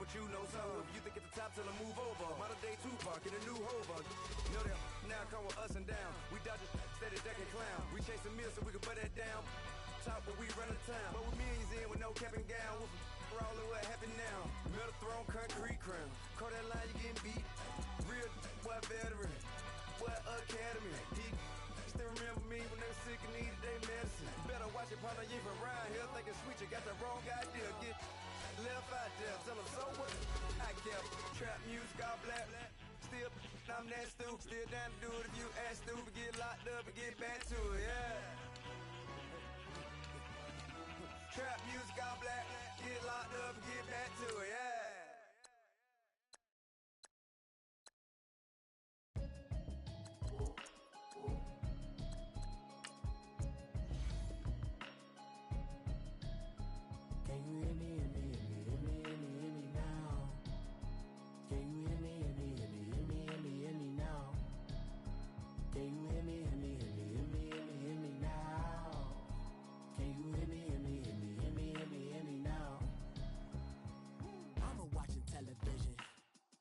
what you know, so if you think at the top, tell them move over. Modern day Tupac in a new Hova. Know that now come with us and down. We dodge it, steady deck and clown. We chasing meals so we can put that down. Top, but we run the town. But with millions in with no cap and gown. We're all over what happened now. Metal throne, concrete crown. Call that line, you getting beat. Real boy veteran. Boy academy. He still remember me when they were sick and needed their medicine. Better watch it, partner, you ain't from around here. Thinking sweet, you got the wrong idea. Get left out there. Tell them so what? I kept trap music all black. Still, I'm that stupid. Still down to do it if you ask stupid. Get locked up and get back to it, yeah. Trap music all black. Get locked up and get back to it, yeah. Can you hear me, hear me, hear me, hear me, hear me, hear me now? Can you hear me, hear me, hear me, hear me, hear me, hear me now? Can you hear me, hear me, hear me, hear me, hear me, hear me now? Can you hear me, hear me, hear me, hear me, hear me, hear me now? Mama watching television,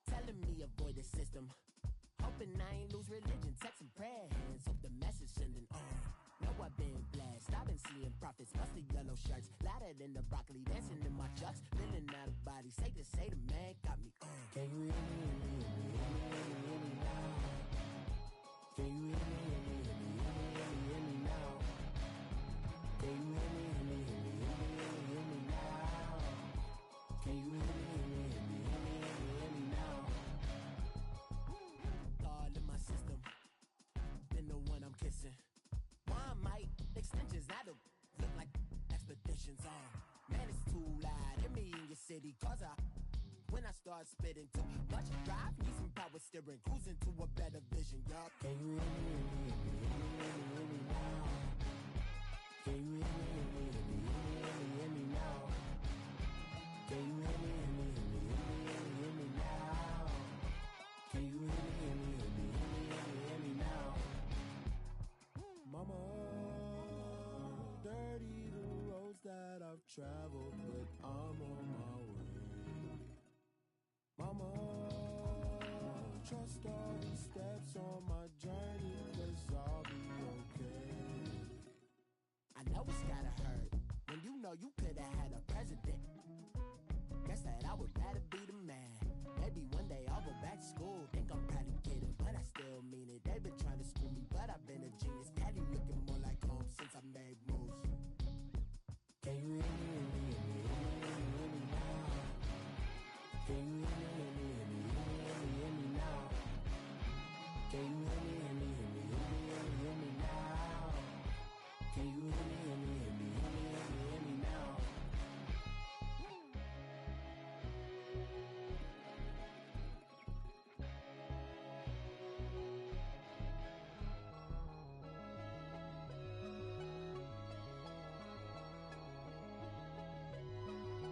telling me avoid the system. Hoping I ain't lose religion, texting prayer hands, hope the message sending on. Know I've been blessed, I've been seeing prophets, mostly yellow shirts, louder than the broccoli, dancing in my chucks, feeling out of body, say the man got me on. Can you hear me, hear me, hear me, hear me, hear me, hear me now? Can you hear me, hear me, hear me, hear me, hear me, hear me now? Can you hear me, hear me, hear me, hear me, hear me, hear me now? Can you hear me, hear me, hear me, hear me, hear me, hear me now? All in my system, then the one I'm kissing. One might extensions that'll look like expeditions on. Man, it's too loud. Hear me in your city, cause when I start spitting too much drive, need some power steering, cruising to a better vision, y'all. Can you hear me, hear me, hear me, hear me, hear me, hear me now? Can you hear me, hear me, hear me, hear me, hear me, hear me now? Can you hear me, hear me, hear me, hear me, hear me, hear me now? Can you hear me, hear me, hear me, hear me, hear me, hear me now? Mama, dirty the roads that I've traveled, but I'm on my way. Mama, trust all the steps on my journey, 'cause I'll be okay. I know it's gotta hurt when you know you could've had a president. Guess that I would rather be the man. Maybe one day I'll go back to school. Think I'm probably kidding, but I still mean it. They've been trying to screw me, but I've been a genius. Caddy looking more like home since I made moves. Can you hear me, hear me, hear me, hear me, hear me, hear me now? Can you hear me, hear me, hear me, hear me, hear me, hear me now? Can you hear me, hear me, hear me, hear me, hear me, hear me now? Can you hear me, hear me, hear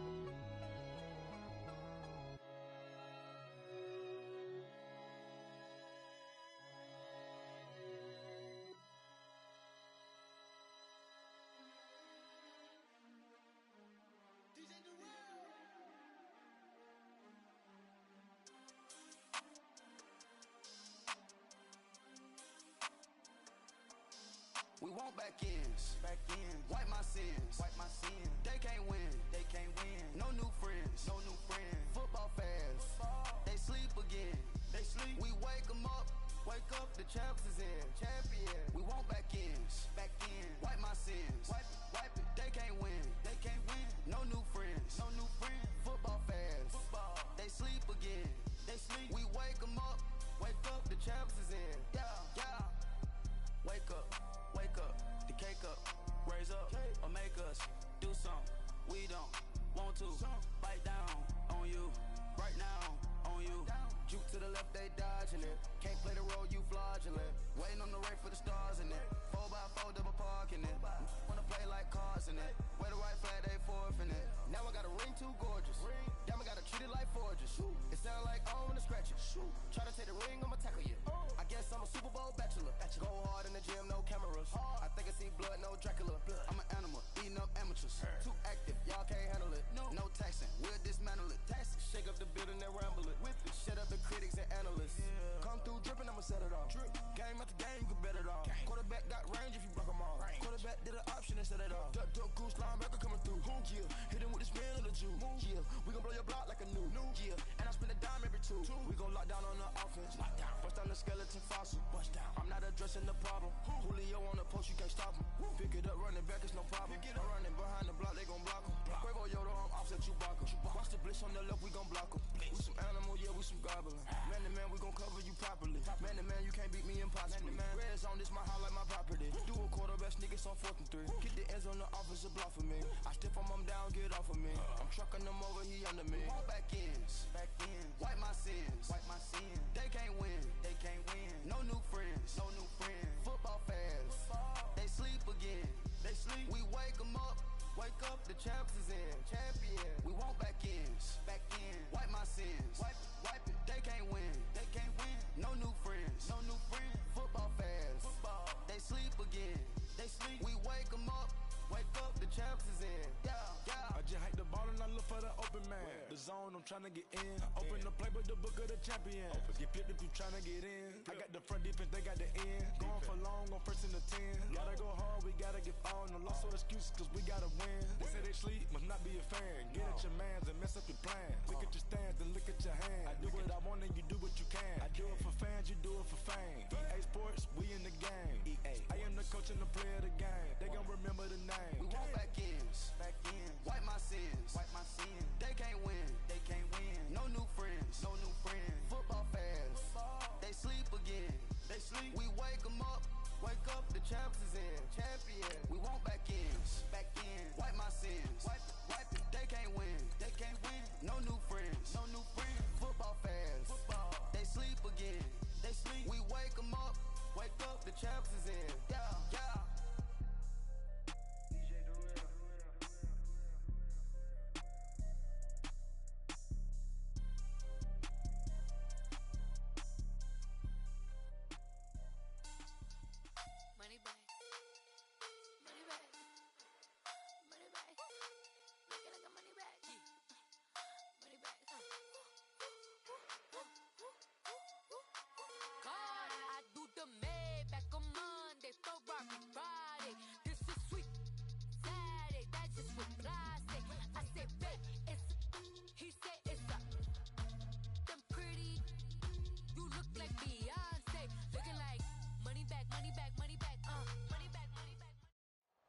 me, hear me, hear me, hear me now? We want back ends, wipe my sins, They can't win, No new friends, Football fans, they sleep again, We wake them up, the champs is in, We want back ends, wipe my sins, wipe it. They can't win, No new friends, Football fans, they sleep again, We wake them up, the champs is in, yeah. Wake up, the cake up, raise up, or make us do something we don't want to. Bite down on you, right now on you. Juke to the left, they dodging it. Can't play the role, you fraudulent. Waiting on the race for the stars in it. 4x4 double parking it. Wanna play like cars in it. Wear the white flag, they forfeit it. Now I got a ring too gorgeous. Damn, I gotta treat it like forges. It sound like I don't wanna scratch it. Try to take the ring, I'ma tackle you. I guess I'm a Super Bowl bachelor. Go hard in the gym, no cameras. I think I see blood, no Dracula. I'm an animal, eating up amateurs. Too active, y'all can't handle it. No taxing, we'll dismantle it. Shake up the set it off. Game after game, you can bet it off. Quarterback got range if you block them off. Quarterback did an option and set it off. Duck, goose, linebacker coming through. Yeah, hit him with the spin of the Jew. Yeah, we gon' blow your block like a new. Yeah, and I spend a dime every two. We gon' lock down on the offense. Bust down the skeleton fossil. I'm not addressing the problem. Julio on the post, you can't stop him. Pick it up, running back, it's no problem. I'm running behind the block, they gon' block him. Quavo Yoda, I'm offset Chewbacca. Watch the blitz on the left, we gon' block him. We some animal, yeah, we some gobbling. Man to man, we gon' cover you properly. Man to man, you can't beat me impossibly. Red zone, this my highlight, my property. Do a quarterback sneak, it's on 4th and 3. Get the ends on the offensive block for me. I stiff him, I'm down, get off of me. I'm trucking them over, he under me. Back ends, wipe my sins, They can't win, No new friends, Football fast, they sleep again. We wake them up, the champs is in. Champion, we want back ends, wipe my sins, wipe it. They can't win, No new friends, Football fast, they sleep again. We wake them up, the champs is in. Yeah. I just hike the ball and I look for the open man. The zone, I'm trying to get in. Open the playbook, the book of the champion. Get flipped if you trying to get in. I got the front defense, they got the end. Going for long on 1st and the 10. Gotta go hard, we gotta get all. No loss or excuses, cause we gotta win. They say they sleep, must not be a fan. Get at your mans and mess up your plans. Look at your stands and look at your hands. I do what I want and you do what you can. I do it for fans, you do it for fame. EA Sports, we in the game. I am the coach and the player of the game. They gon' remember the name. We want back ends, wipe my sins, They can't win, No new friends, Football fast, they sleep again. We wake them up, the champs is in. Champion, we want back ends, wipe my sins, wipe it. They can't win, No new friends, Football fast, they sleep again. We wake them up, the champs is in. Yeah.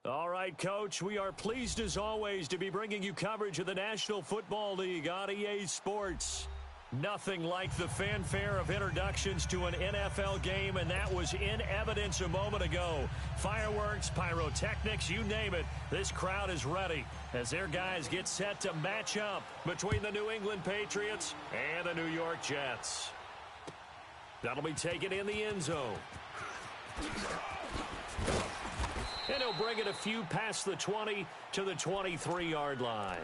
All right, Coach, we are pleased as always to be bringing you coverage of the National Football League on EA Sports. Nothing like the fanfare of introductions to an NFL game, and that was in evidence a moment ago. Fireworks, pyrotechnics, you name it. This crowd is ready as their guys get set to match up between the New England Patriots and the New York Jets. That'll be taken in the end zone. And he'll bring it a few past the 20 to the 23-yard line.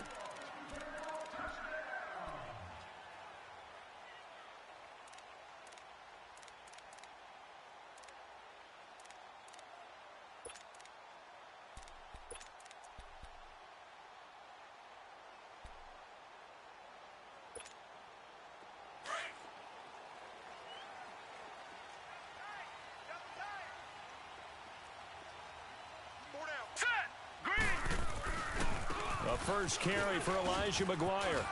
A first carry for Elijah McGuire.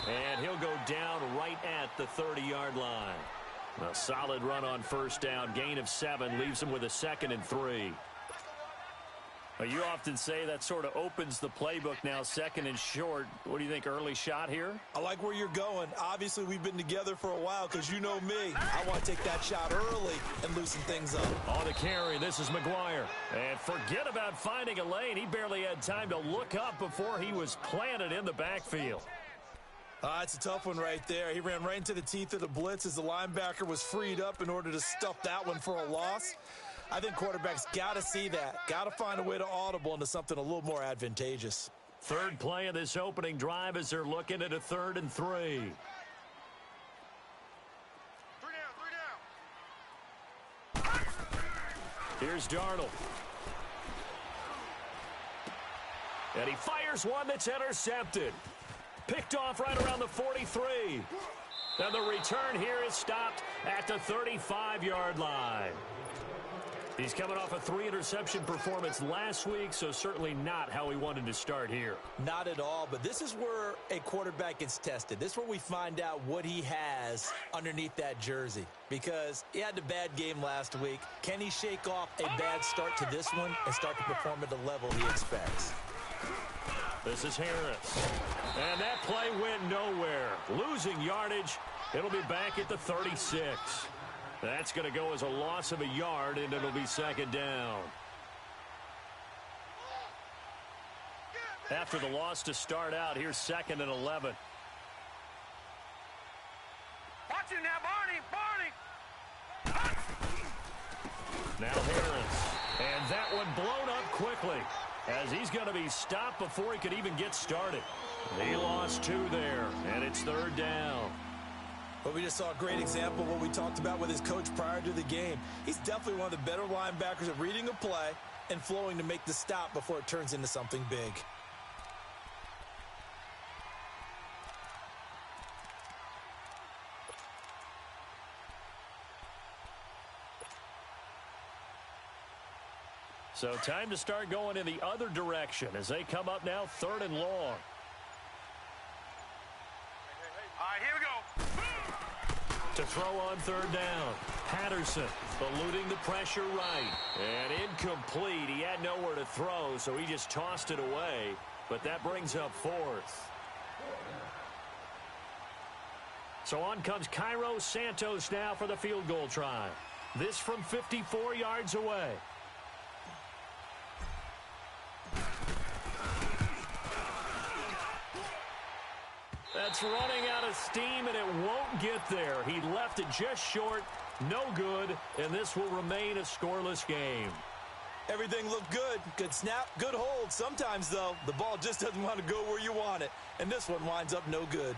And he'll go down right at the 30-yard line. A solid run on first down. Gain of 7 leaves him with a 2nd and 3. You often say that sort of opens the playbook now, 2nd and short. What do you think, early shot here? I like where you're going. Obviously, we've been together for a while because you know me. I want to take that shot early and loosen things up. On the carry, this is McGuire. And forget about finding a lane. He barely had time to look up before he was planted in the backfield. It's a tough one right there. He ran right into the teeth of the blitz as the linebacker was freed up in order to stuff that one for a loss. I think quarterbacks got to see that. Got to find a way to audible into something a little more advantageous. Third play of this opening drive as they're looking at a 3rd and 3. Three down. Here's Darnold. And he fires one that's intercepted. Picked off right around the 43. And the return here is stopped at the 35-yard line. He's coming off a 3-interception performance last week, so certainly not how he wanted to start here. Not at all, but this is where a quarterback gets tested. This is where we find out what he has underneath that jersey, because he had a bad game last week. Can he shake off a bad start to this one and start to perform at the level he expects? This is Harris. And that play went nowhere. Losing yardage. It'll be back at the 36. That's going to go as a loss of a yard, and it'll be second down. After the loss to start out, here's 2nd and 11. Watch it now, Barney! Now Harris. And that one blown up quickly, as he's going to be stopped before he could even get started. He lost 2 there, and it's 3rd down. But we just saw a great example of what we talked about with his coach prior to the game. He's definitely one of the better linebackers at reading a play and flowing to make the stop before it turns into something big. So time to start going in the other direction as they come up now 3rd and long. All right, here we go. To throw on 3rd down. Patterson eluding the pressure right. And incomplete. He had nowhere to throw, so he just tossed it away. But that brings up 4th. So on comes Cairo Santos now for the field goal try. This from 54 yards away. That's running out of steam, and it won't get there. He left it just short, no good, and this will remain a scoreless game. Everything looked good. Good snap, good hold. Sometimes, though, the ball just doesn't want to go where you want it, and this one winds up no good.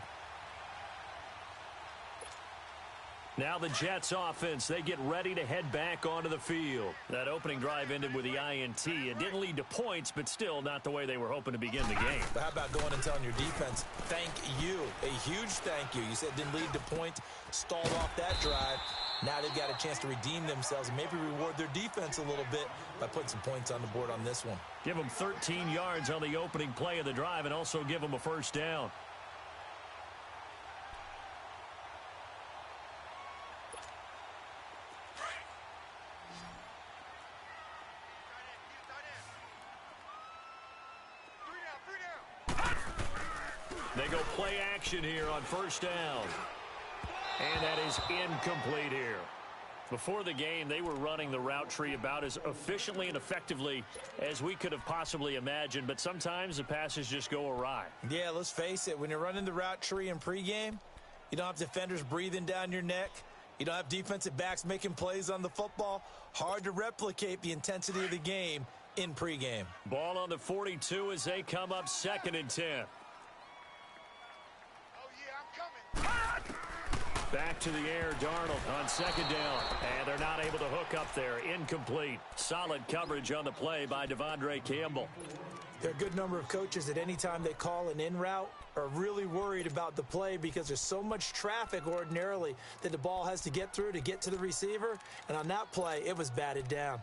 Now the Jets offense, they get ready to head back onto the field. That opening drive ended with the INT. It didn't lead to points, but still not the way they were hoping to begin the game. But how about going and telling your defense, thank you, a huge thank you. You said it didn't lead to points, stalled off that drive. Now they've got a chance to redeem themselves and maybe reward their defense a little bit by putting some points on the board on this one. Give them 13 yards on the opening play of the drive and also give them a first down. They go play action here on first down. And that is incomplete here. Before the game, they were running the route tree about as efficiently and effectively as we could have possibly imagined, but sometimes the passes just go awry. Yeah, let's face it. When you're running the route tree in pregame, you don't have defenders breathing down your neck. You don't have defensive backs making plays on the football. Hard to replicate the intensity of the game in pregame. Ball on the 42 as they come up 2nd and 10. Back to the air, Darnold on 2nd down. And they're not able to hook up there. Incomplete. Solid coverage on the play by Devondre Campbell. There are a good number of coaches that any time they call an in route are really worried about the play because there's so much traffic ordinarily that the ball has to get through to get to the receiver. And on that play, it was batted down.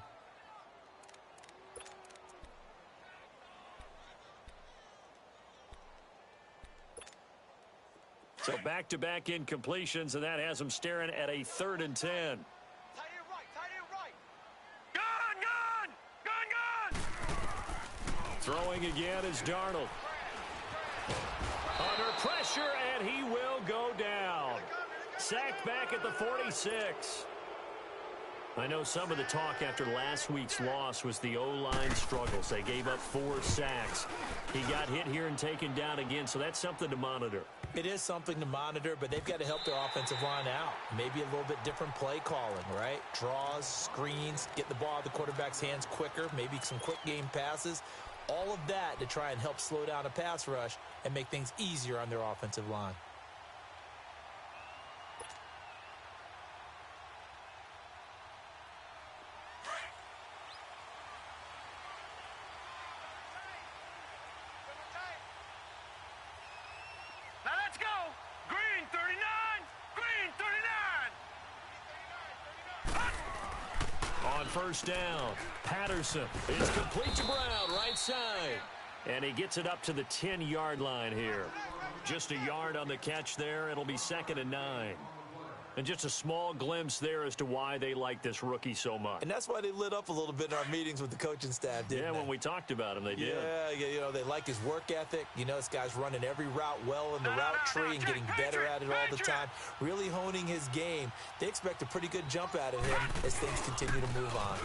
So back-to-back incompletions, and that has them staring at a 3rd and 10. Tight end right. Gun! Throwing again is Darnold. Under pressure, and he will go down. Sacked back at the 46. I know some of the talk after last week's loss was the O-line struggles. They gave up 4 sacks. He got hit here and taken down again, so that's something to monitor. It is something to monitor, but they've got to help their offensive line out. Maybe a little bit different play calling, right? Draws, screens, get the ball out of the quarterback's hands quicker, maybe some quick game passes. All of that to try and help slow down a pass rush and make things easier on their offensive line. Now let's go. Green 39. On first down, Patterson is complete to Brown, right side. And he gets it up to the 10-yard line here. Just a yard on the catch there. It'll be 2nd and 9. And just a small glimpse there as to why they like this rookie so much. And that's why they lit up a little bit in our meetings with the coaching staff, didn't they? Yeah, when we talked about him, they did. Yeah, you know, they like his work ethic. You know, this guy's running every route well in the route tree and getting better at it all the time, really honing his game. They expect a pretty good jump out of him as things continue to move on.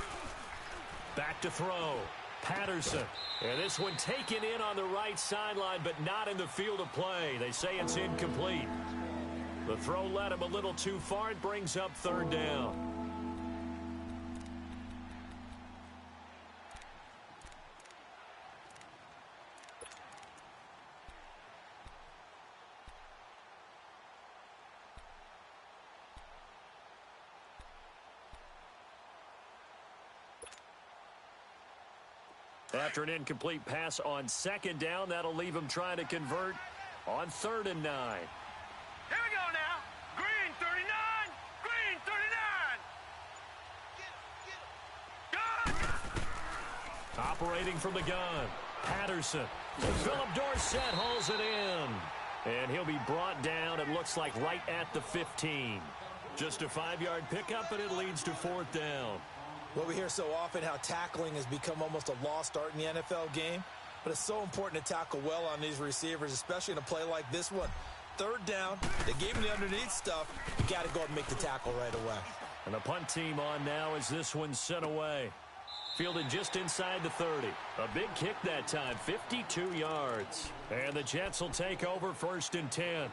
Back to throw. Patterson. And this one taken in on the right sideline, but not in the field of play. They say it's incomplete. The throw led him a little too far. It brings up 3rd down. After an incomplete pass on 2nd down, that'll leave him trying to convert on 3rd and 9. Here we go now. Green 39. Green 39. Gun. Operating from the gun. Patterson. Philip Dorsett hauls it in. And he'll be brought down, it looks like, right at the 15. Just a 5-yard pickup, and it leads to 4th down. Well, we hear so often how tackling has become almost a lost art in the NFL game. But it's so important to tackle well on these receivers, especially in a play like this one. 3rd down, they gave him the underneath stuff. You got to go and make the tackle right away. And the punt team on now as this one's sent away. Fielded just inside the 30. A big kick that time, 52 yards. And the Jets will take over 1st and 10.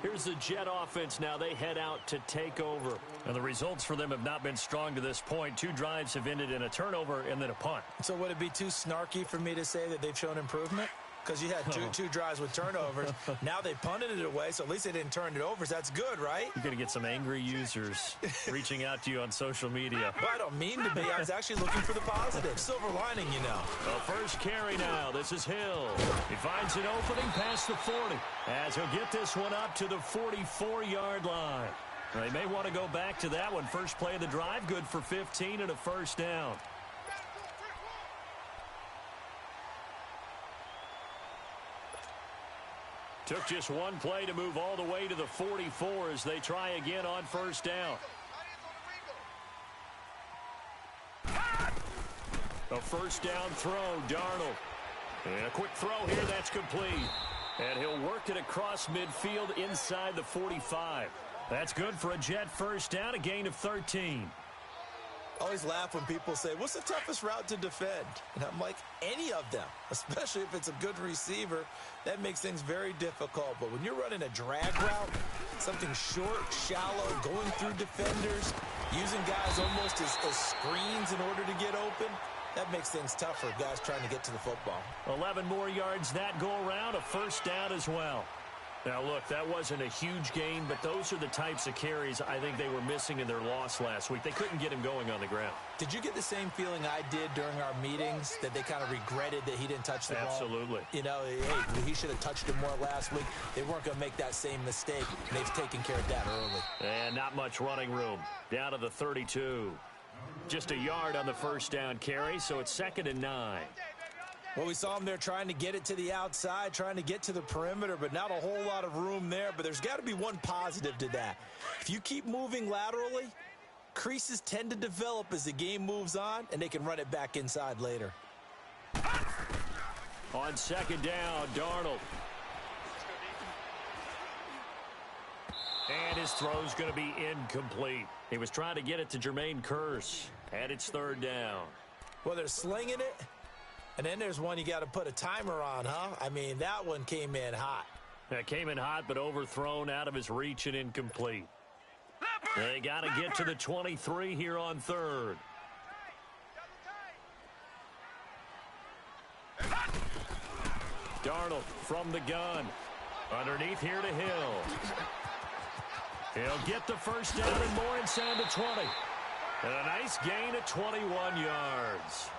Here's the Jet offense now. They head out to take over. And the results for them have not been strong to this point. 2 drives have ended in a turnover and then a punt. So would it be too snarky for me to say that they've shown improvement? Because you had two drives with turnovers. Now they punted it away, so at least they didn't turn it over. So that's good, right? You're going to get some angry users reaching out to you on social media. Well, I don't mean to be. I was actually looking for the positive. Silver lining, you know. The first carry now. This is Hill. He finds an opening past the 40 as he'll get this one up to the 44-yard line. They may want to go back to that one. First play of the drive, good for 15 and a 1st down. Took just one play to move all the way to the 44 as they try again on 1st down. A 1st down throw, Darnold. And a quick throw here, that's complete. And he'll work it across midfield inside the 45. That's good for a Jet 1st down, a gain of 13. I always laugh when people say, what's the toughest route to defend? And I'm like, any of them, especially if it's a good receiver. That makes things very difficult. But when you're running a drag route, something short, shallow, going through defenders, using guys almost as screens in order to get open, that makes things tough for guys trying to get to the football. 11 more yards that go around, a 1st down as well. Now, look, that wasn't a huge gain, but those are the types of carries I think they were missing in their loss last week. They couldn't get him going on the ground. Did you get the same feeling I did during our meetings, that they kind of regretted that he didn't touch the ball? Absolutely. You know, hey, he should have touched it more last week. They weren't going to make that same mistake, and they've taken care of that early. And not much running room. Down to the 32. Just a yard on the 1st down carry, so it's 2nd and 9. Well, we saw him there trying to get it to the outside, trying to get to the perimeter, but not a whole lot of room there. But there's got to be one positive to that. If you keep moving laterally, creases tend to develop as the game moves on, and they can run it back inside later. On 2nd down, Darnold. And his throw's going to be incomplete. He was trying to get it to Jermaine Kearse, and it's 3rd down. Well, they're slinging it. And then there's one you got to put a timer on, huh? I mean, that one came in hot. That came in hot, but overthrown out of his reach and incomplete. They got to get to the 23 here on 3rd. Darnold from the gun. Underneath here to Hill. He'll get the 1st down and more inside the 20. And a nice gain of 21 yards.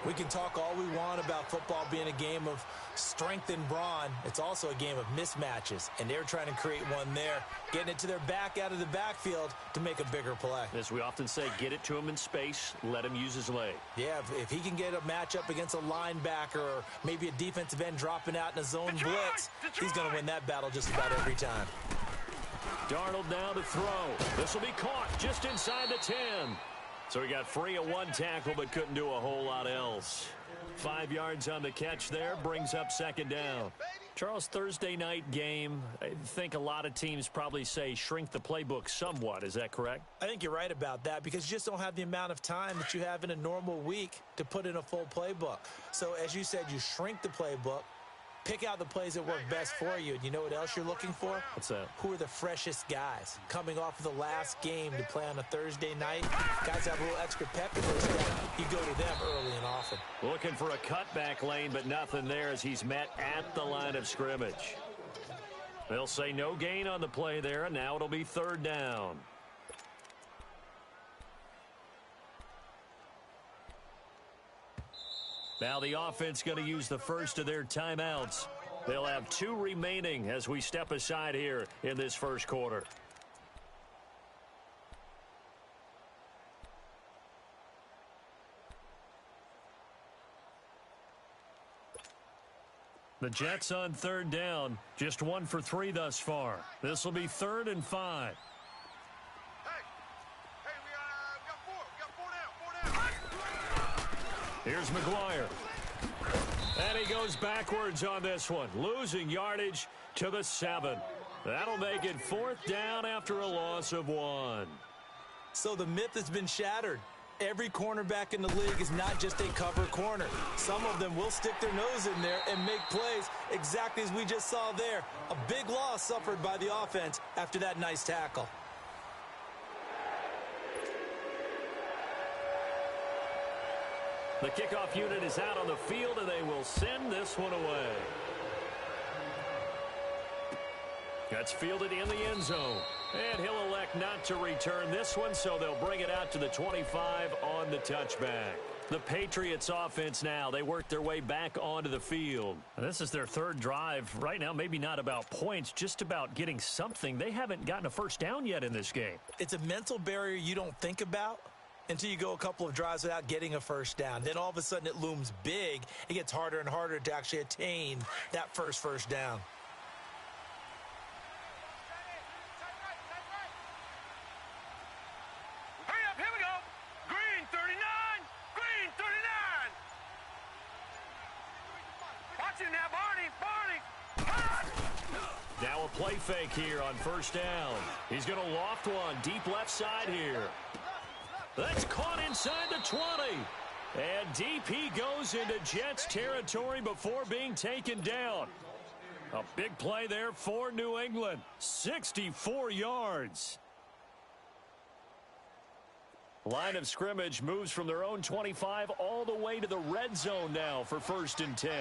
We can talk all we want about football being a game of strength and brawn. It's also a game of mismatches, and they're trying to create one there, getting it to their back out of the backfield to make a bigger play. As we often say, get it to him in space, let him use his leg. Yeah, if he can get a matchup against a linebacker or maybe a defensive end dropping out in a zone blitz, he's going to win that battle just about every time. Darnold now to throw. This will be caught just inside the 10. So he got free of one tackle but couldn't do a whole lot else. 5 yards on the catch there, brings up second down. Charles, Thursday night game, I think a lot of teams probably say shrink the playbook somewhat. Is that correct? I think you're right about that because you just don't have the amount of time that you have in a normal week to put in a full playbook. So as you said, you shrink the playbook, pick out the plays that work best for you. And you know what else you're looking for? What's that? Who are the freshest guys coming off of the last game to play on a Thursday night? Guys have a little extra pep in their step. You go to them early and often. Looking for a cutback lane, but nothing there as he's met at the line of scrimmage. They'll say no gain on the play there, and now it'll be third down. Now the offense going to use the first of their timeouts. They'll have 2 remaining as we step aside here in this first quarter. The Jets on third down, just 1 for 3 thus far. This will be 3rd and 5. Here's McGuire. And he goes backwards on this one, losing yardage to the 7. That'll make it 4th down after a loss of 1. So the myth has been shattered. Every cornerback in the league is not just a cover corner. Some of them will stick their nose in there and make plays exactly as we just saw there. A big loss suffered by the offense after that nice tackle. The kickoff unit is out on the field, and they will send this one away. That's fielded in the end zone. And he'll elect not to return this one, so they'll bring it out to the 25 on the touchback. The Patriots offense now, they work their way back onto the field. This is their 3rd drive. Right now, maybe not about points, just about getting something. They haven't gotten a first down yet in this game. It's a mental barrier you don't think about until you go a couple of drives without getting a first down. Then all of a sudden it looms big. It gets harder and harder to actually attain that first down. Hurry up, here we go. Green 39, green 39. Watch it now, Barney. Now a play fake here on first down. He's going to loft one deep left side here. That's caught inside the 20. And deep he goes into Jets territory before being taken down. A big play there for New England. 64 yards. Line of scrimmage moves from their own 25 all the way to the red zone now for 1st and 10.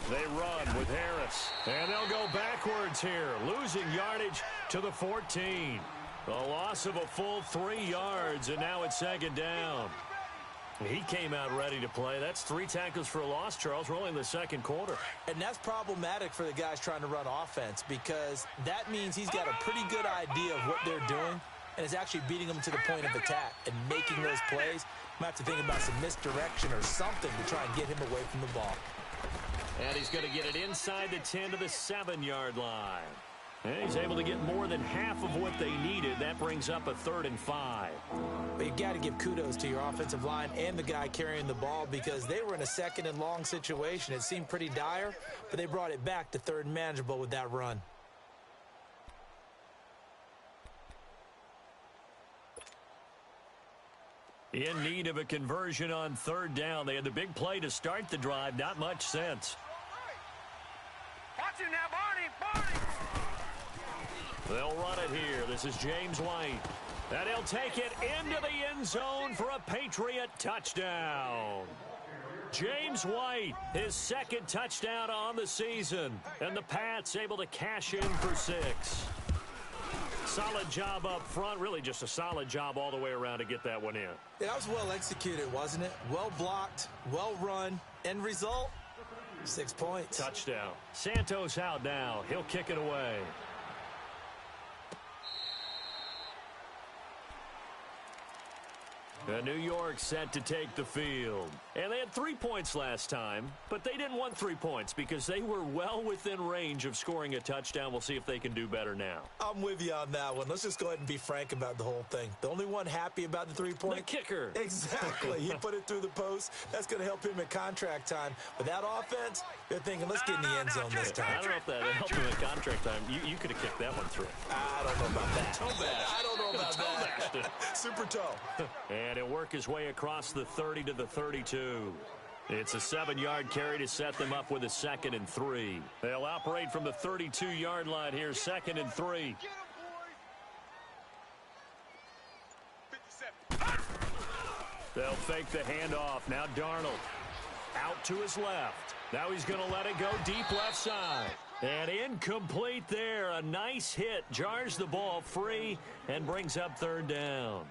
They run with Harris, and they'll go backwards here, losing yardage to the 14. A loss of a full 3 yards, and now it's 2nd down. He came out ready to play. That's 3 tackles for a loss, Charles. We're only in the 2nd quarter. And that's problematic for the guys trying to run offense because that means he's got a pretty good idea of what they're doing and is actually beating them to the point of attack and making those plays. Might have to think about some misdirection or something to try and get him away from the ball. And he's going to get it inside the 10 to the 7-yard line. And he's able to get more than half of what they needed. That brings up a 3rd and 5. But you've got to give kudos to your offensive line and the guy carrying the ball because they were in a 2nd and long situation. It seemed pretty dire, but they brought it back to 3rd and manageable with that run. In need of a conversion on 3rd down. They had the big play to start the drive. Not much sense. Watch him now, Barney. They'll run it here. This is James White. And he'll take it into the end zone for a Patriot touchdown. James White, his 2nd touchdown on the season. And the Pats able to cash in for 6. Solid job up front. Really just a solid job all the way around to get that one in. Yeah, that was well executed, wasn't it? Well blocked, well run. End result, 6 points. Touchdown. Santos out now. He'll kick it away. New York set to take the field. And they had 3 points last time, but they didn't want 3 points because they were well within range of scoring a touchdown. We'll see if they can do better now. I'm with you on that one. Let's just go ahead and be frank about the whole thing. The only one happy about the 3 point? The kicker. Exactly. He put it through the post. That's going to help him in contract time. But that offense, they're thinking, let's get in the end zone this time. I don't know if that helped him in contract time. You could have kicked that one through. I don't know about that. Toe bash. I don't know about that. Super toe. And he'll work his way across the 30 to the 32. It's a 7-yard carry to set them up with a 2nd and 3. They'll operate from the 32-yard line here, 2nd and 3. They'll fake the handoff. Now Darnold out to his left. Now he's going to let it go deep left side. And incomplete there. A nice hit. Jars the ball free and brings up 3rd down.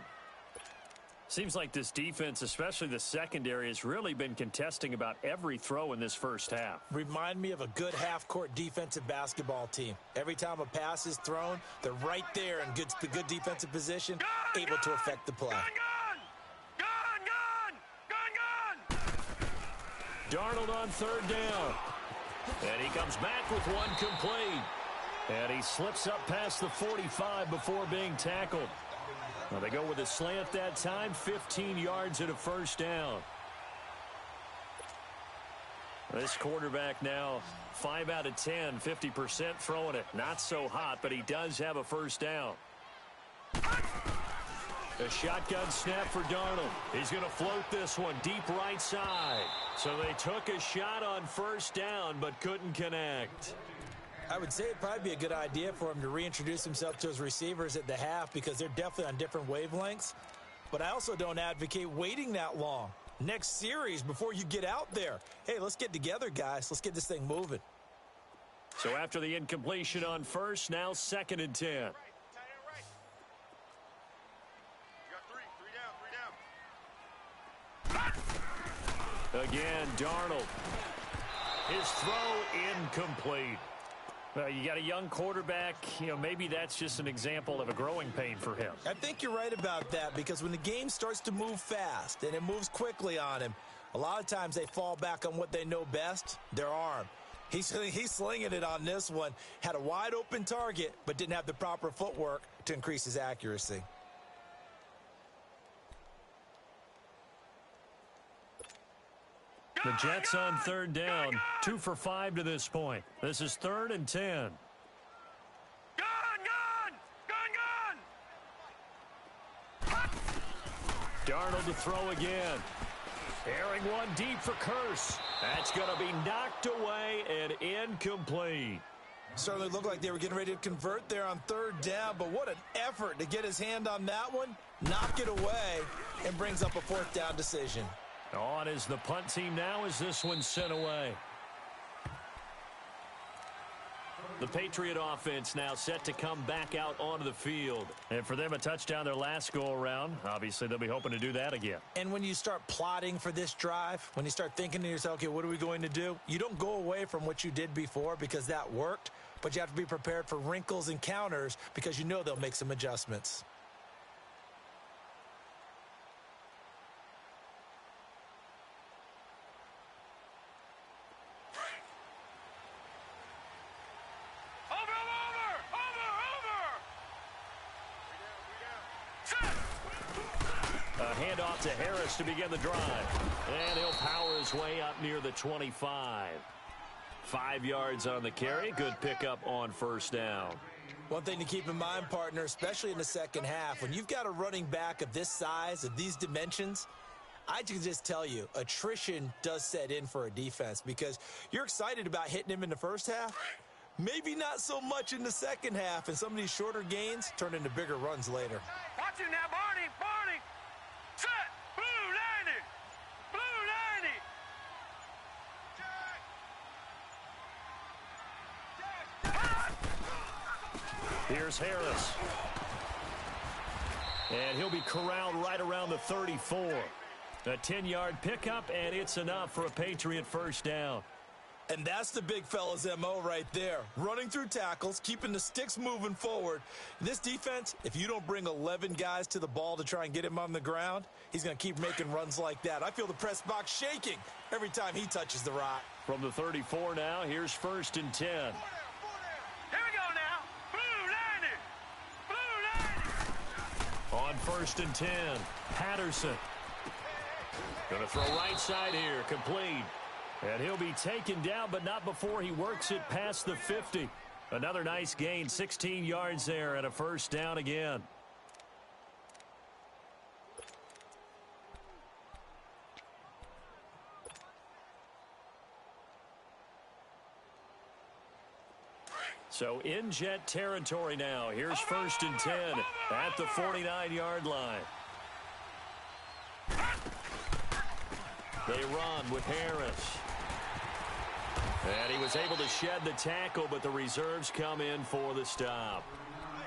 Seems like this defense, especially the secondary, has really been contesting about every throw in this first half. Remind me of a good half-court defensive basketball team. Every time a pass is thrown, they're right there in good defensive position, able to affect the play. Darnold on 3rd down. And he comes back with one complete. And he slips up past the 45 before being tackled. Well, they go with a slant that time, 15 yards and a 1st down. This quarterback now 5 out of 10, 50% throwing it. Not so hot, but he does have a 1st down. A shotgun snap for Darnold. He's going to float this one deep right side. So they took a shot on 1st down, but couldn't connect. I would say it'd probably be a good idea for him to reintroduce himself to his receivers at the half because they're definitely on different wavelengths. But I also don't advocate waiting that long. Next series before you get out there. Hey, let's get together, guys. Let's get this thing moving. So after the incompletion on 1st, now 2nd and 10. Again, Darnold. His throw incomplete. Well, you got a young quarterback. Maybe that's just an example of a growing pain for him. I think you're right about that because when the game starts to move fast and it moves quickly on him, a lot of times they fall back on what they know best, their arm. He's slinging it on this one. Had a wide open target, but didn't have the proper footwork to increase his accuracy. The Jets on 3rd down, 2 for 5 to this point. This is 3rd and 10. Darnold to throw again. Airing one deep for Curse. That's going to be knocked away and incomplete. Certainly looked like they were getting ready to convert there on 3rd down, but what an effort to get his hand on that one, knock it away, and brings up a 4th down decision. On is the punt team now as this one's sent away. The Patriot offense now set to come back out onto the field. And for them, a touchdown their last go-around. Obviously, they'll be hoping to do that again. And when you start plotting for this drive, when you start thinking to yourself, okay, what are we going to do? You don't go away from what you did before because that worked, but you have to be prepared for wrinkles and counters because you know they'll make some adjustments. Handoff to Harris to begin the drive. And he'll power his way up near the 25. 5 yards on the carry. Good pickup on 1st down. One thing to keep in mind, partner, especially in the second half, when you've got a running back of this size, of these dimensions, I can just tell you, attrition does set in for a defense because you're excited about hitting him in the first half. Maybe not so much in the second half, and some of these shorter gains turn into bigger runs later. Watch him now, Barney. Barney. Set. Blue 90. Blue 90. Here's Harris. And he'll be corralled right around the 34. A 10-yard pickup, and it's enough for a Patriot first down. And that's the big fella's M.O. right there. Running through tackles, keeping the sticks moving forward. This defense, if you don't bring 11 guys to the ball to try and get him on the ground, he's going to keep making runs like that. I feel the press box shaking every time he touches the rock. From the 34 now, here's 1st and 10. Here we go now. Blue 90. On 1st and 10, Patterson. Going to throw right side here, complete. And he'll be taken down, but not before he works it past the 50. Another nice gain, 16 yards there, and a first down again. So in jet territory now. Here's 1st and 10 at the 49-yard line. They run with Harris. And he was able to shed the tackle, but the reserves come in for the stop.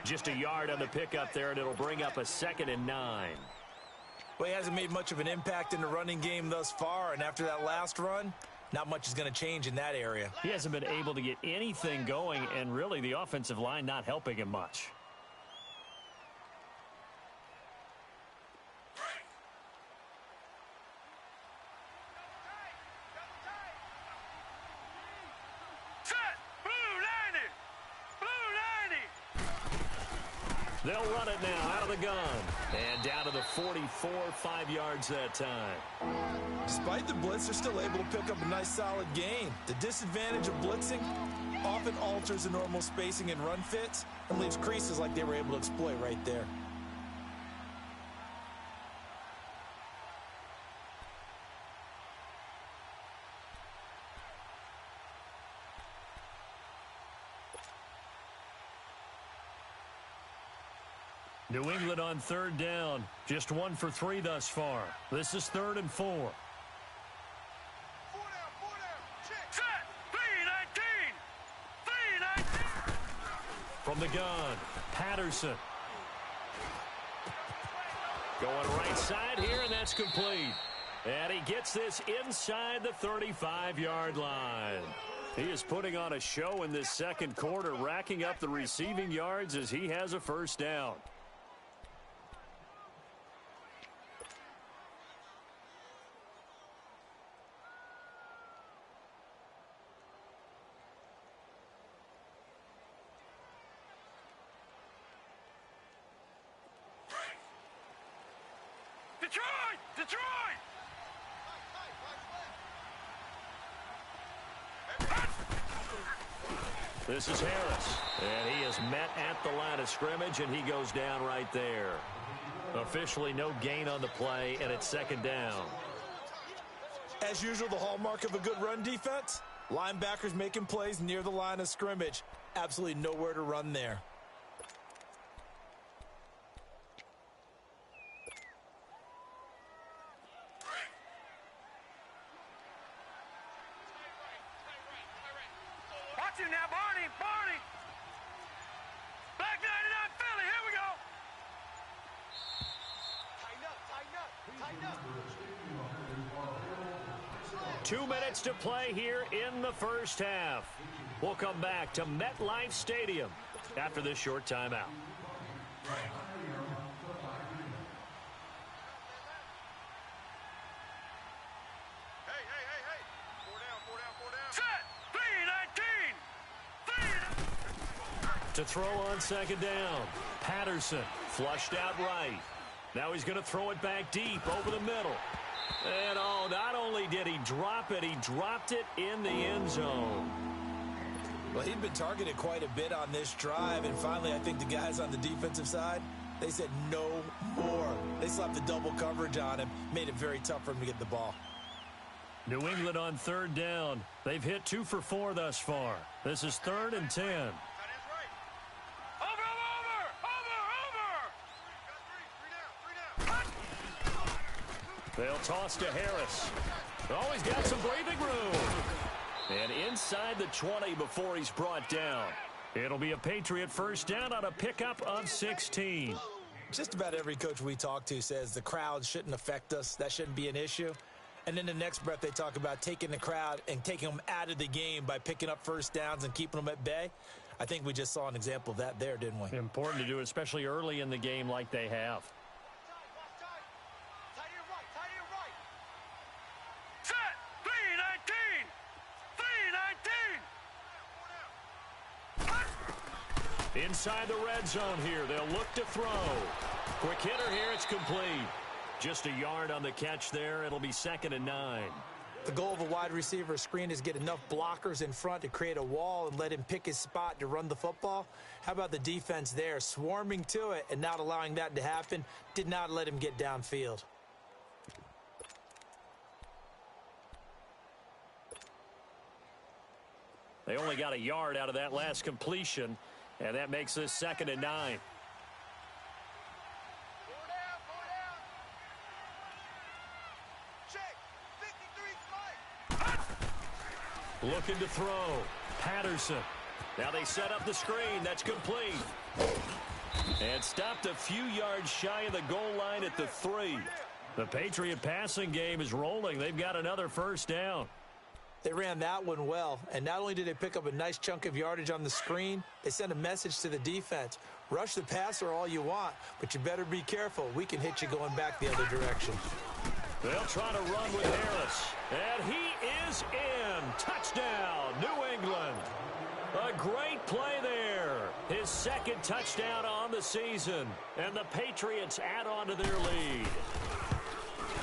Just a yard on the pickup there, and it'll bring up a 2nd and 9. Well, he hasn't made much of an impact in the running game thus far, and after that last run, not much is going to change in that area. He hasn't been able to get anything going, and really the offensive line not helping him much. They'll run it now out of the gun. And down to the 44, 5 yards that time. Despite the blitz, they're still able to pick up a nice solid gain. The disadvantage of blitzing often alters the normal spacing and run fits and leaves creases like they were able to exploit right there. New England on 3rd down. Just 1 for 3 thus far. This is 3rd and 4. 4 down. Set. 3-19. From the gun, Patterson. Going right side here, and that's complete. And he gets this inside the 35-yard line. He is putting on a show in this second quarter, racking up the receiving yards as he has a first down. Detroit! This is Harris, and he is met at the line of scrimmage, and he goes down right there. Officially no gain on the play, and it's 2nd down. As usual, the hallmark of a good run defense, linebackers making plays near the line of scrimmage. Absolutely nowhere to run there. Watch him now, Barney! Black 99 Philly, here we go! Tighten up! 2 minutes to play here in the first half. We'll come back to MetLife Stadium after this short timeout. Hey! 4 down. Set! 3-19! To throw on 2nd down, Patterson flushed out right. Now he's going to throw it back deep over the middle. And not only did he drop it, he dropped it in the end zone. Well, he'd been targeted quite a bit on this drive, and finally I think the guys on the defensive side, they said no more. They slapped the double coverage on him, made it very tough for him to get the ball. New England on 3rd down. They've hit 2 for 4 thus far. This is 3rd and 10. Over! They'll toss to Harris. Oh, he's got some breathing room. And inside the 20 before he's brought down. It'll be a Patriot first down on a pickup of 16. Just about every coach we talk to says the crowd shouldn't affect us. That shouldn't be an issue. And then the next breath they talk about taking the crowd and taking them out of the game by picking up first downs and keeping them at bay. I think we just saw an example of that there, didn't we? Important to do, especially early in the game like they have. Set. 319. 319. Inside the red zone here. They'll look to throw. Quick hitter here. It's complete. Just a yard on the catch there. It'll be 2nd and 9. The goal of a wide receiver screen is get enough blockers in front to create a wall and let him pick his spot to run the football. How about the defense there, swarming to it and not allowing that to happen? Did not let him get downfield. They only got a yard out of that last completion, and that makes this 2nd and 9. Looking to throw. Patterson. Now they set up the screen. That's complete. And stopped a few yards shy of the goal line at the 3. The Patriot passing game is rolling. They've got another first down. They ran that one well, and not only did they pick up a nice chunk of yardage on the screen, they sent a message to the defense. Rush the passer all you want, but you better be careful. We can hit you going back the other direction. They'll try to run with Harris. And he is in. Touchdown, New England. A great play there. His 2nd touchdown on the season. And the Patriots add on to their lead.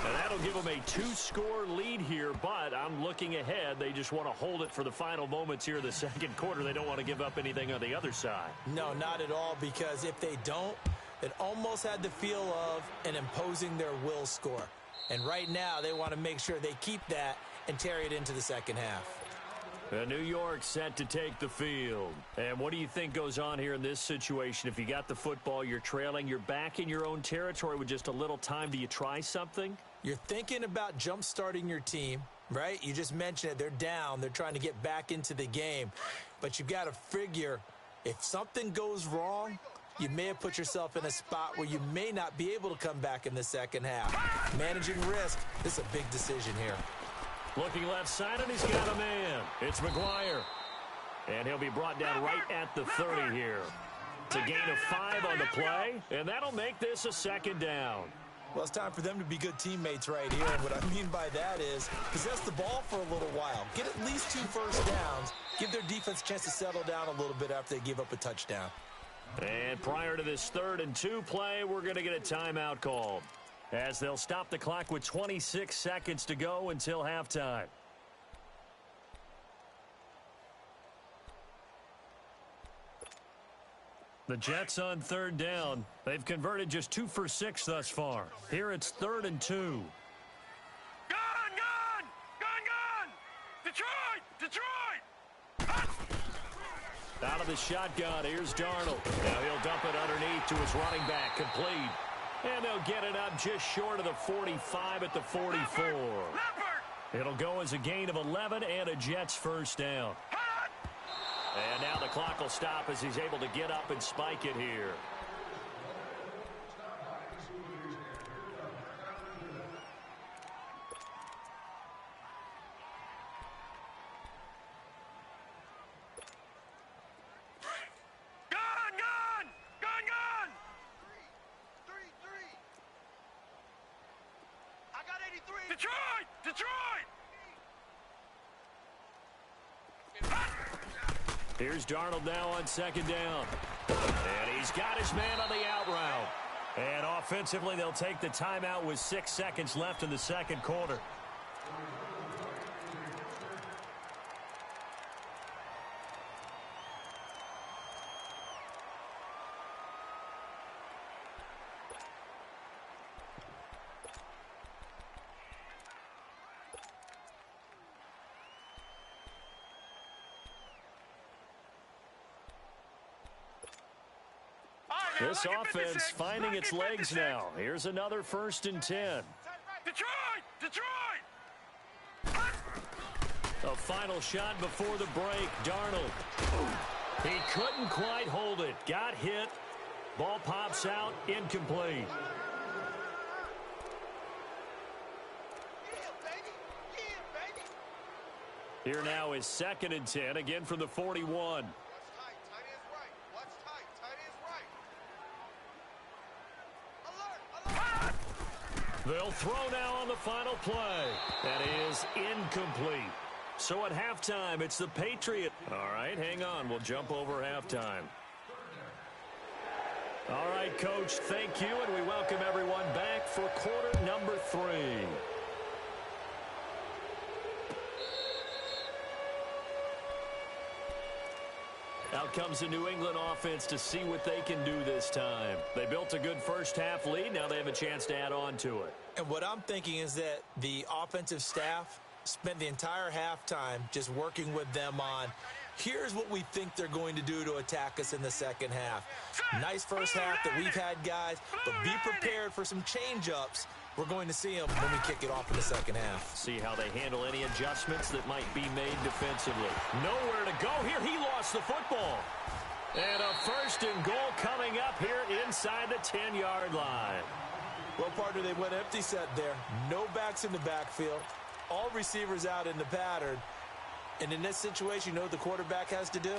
And that'll give them a 2-score lead here, but I'm looking ahead. They just want to hold it for the final moments here in the 2nd quarter. They don't want to give up anything on the other side. No, not at all, because if they don't, it almost had the feel of an imposing their will score. And right now, they want to make sure they keep that and carry it into the 2nd half. New York set to take the field. And what do you think goes on here in this situation? If you got the football, you're trailing, you're back in your own territory with just a little time. Do you try something? You're thinking about jump-starting your team, right? You just mentioned it. They're down. They're trying to get back into the game. But you've got to figure if something goes wrong, you may have put yourself in a spot where you may not be able to come back in the 2nd half. Managing risk, this is a big decision here. Looking left side, and he's got a man. It's McGuire. And he'll be brought down right at the 30 here. It's a gain of 5 on the play, and that'll make this a 2nd down. Well, it's time for them to be good teammates right here. And what I mean by that is possess the ball for a little while. Get at least 2 first downs. Give their defense a chance to settle down a little bit after they give up a touchdown. And prior to this 3rd and 2 play, we're going to get a timeout called, as they'll stop the clock with 26 seconds to go until halftime. The Jets on 3rd down. They've converted just 2 for 6 thus far. Here it's 3rd and 2. Gun! Detroit! Out of the shotgun, here's Darnold. Now he'll dump it underneath to his running back, complete. And they'll get it up just short of the 45 at the 44. It'll go as a gain of 11 and a Jets first down. And now the clock will stop as he's able to get up and spike it here. Here's Darnold now on 2nd down. And he's got his man on the out route. And offensively, they'll take the timeout with 6 seconds left in the 2nd quarter. This offense finding its legs now. Here's another 1st and 10. Detroit! A final shot before the break. Darnold. He couldn't quite hold it. Got hit. Ball pops out. Incomplete. Here now is 2nd and 10, again from the 41. They'll throw now on the final play. That is incomplete. So at halftime, it's the Patriots. All right, hang on. We'll jump over halftime. All right, Coach, thank you, and we welcome everyone back for quarter number 3. Out comes the New England offense to see what they can do this time. They built a good first-half lead. Now they have a chance to add on to it. And what I'm thinking is that the offensive staff spent the entire halftime just working with them on, here's what we think they're going to do to attack us in the second half. Nice first half that we've had, guys, but be prepared for some change-ups. We're going to see them when we kick it off in the second half. See how they handle any adjustments that might be made defensively. Nowhere to go here. He lost the football. And a 1st and goal coming up here inside the 10-yard line. Well, partner, they went empty set there. No backs in the backfield. All receivers out in the pattern. And in this situation, you know what the quarterback has to do?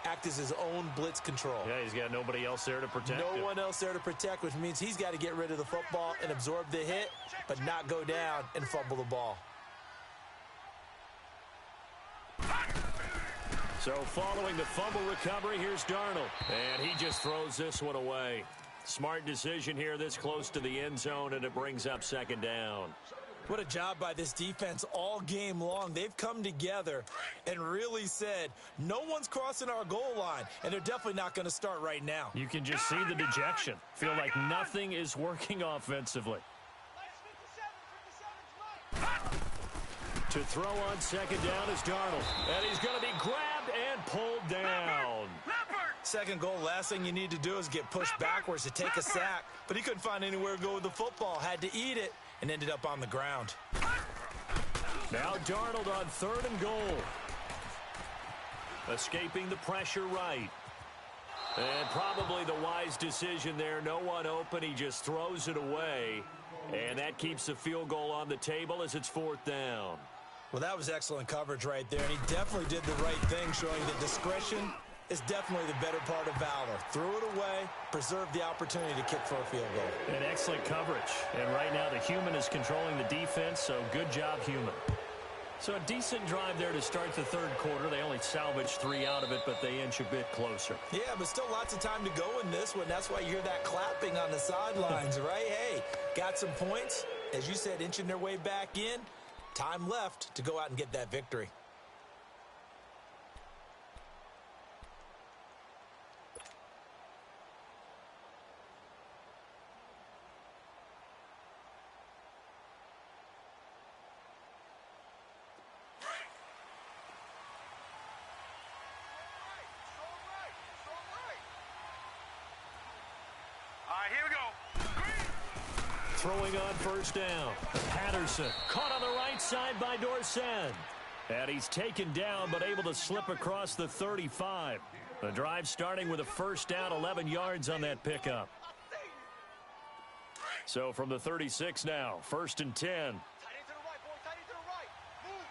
Act as his own blitz control. Yeah, he's got nobody else there to protect him. No one else there to protect, which means he's got to get rid of the football and absorb the hit, but not go down and fumble the ball. So following the fumble recovery, here's Darnold. And he just throws this one away. Smart decision here this close to the end zone, and it brings up 2nd down. What a job by this defense all game long. They've come together and really said, no one's crossing our goal line, and they're definitely not going to start right now. You can just see the dejection. Feel like nothing is working offensively. To throw on 2nd down is Darnold. And he's going to be grabbed and pulled down. Second goal, last thing you need to do is get pushed backwards to take a sack. But he couldn't find anywhere to go with the football. Had to eat it and ended up on the ground. Now Darnold on 3rd and goal. Escaping the pressure right. And probably the wise decision there. No one open. He just throws it away. And that keeps the field goal on the table as it's 4th down. Well, that was excellent coverage right there. And he definitely did the right thing, showing that discretion is definitely the better part of valor. Threw it away, preserved the opportunity to kick for a field goal. And excellent coverage. And right now the human is controlling the defense, so good job, human. So a decent drive there to start the 3rd quarter. They only salvaged 3 out of it, but they inch a bit closer. Yeah, but still lots of time to go in this one. That's why you hear that clapping on the sidelines, right? Hey, got some points. As you said, inching their way back in. Time left to go out and get that victory. Here we go. Throwing on 1st down. Patterson caught on the right side by Dorsett. And he's taken down but able to slip across the 35. The drive starting with a 1st down, 11 yards on that pickup. So from the 36 now, 1st and 10. Tight end to the right, boy. Tight end to the right. Move.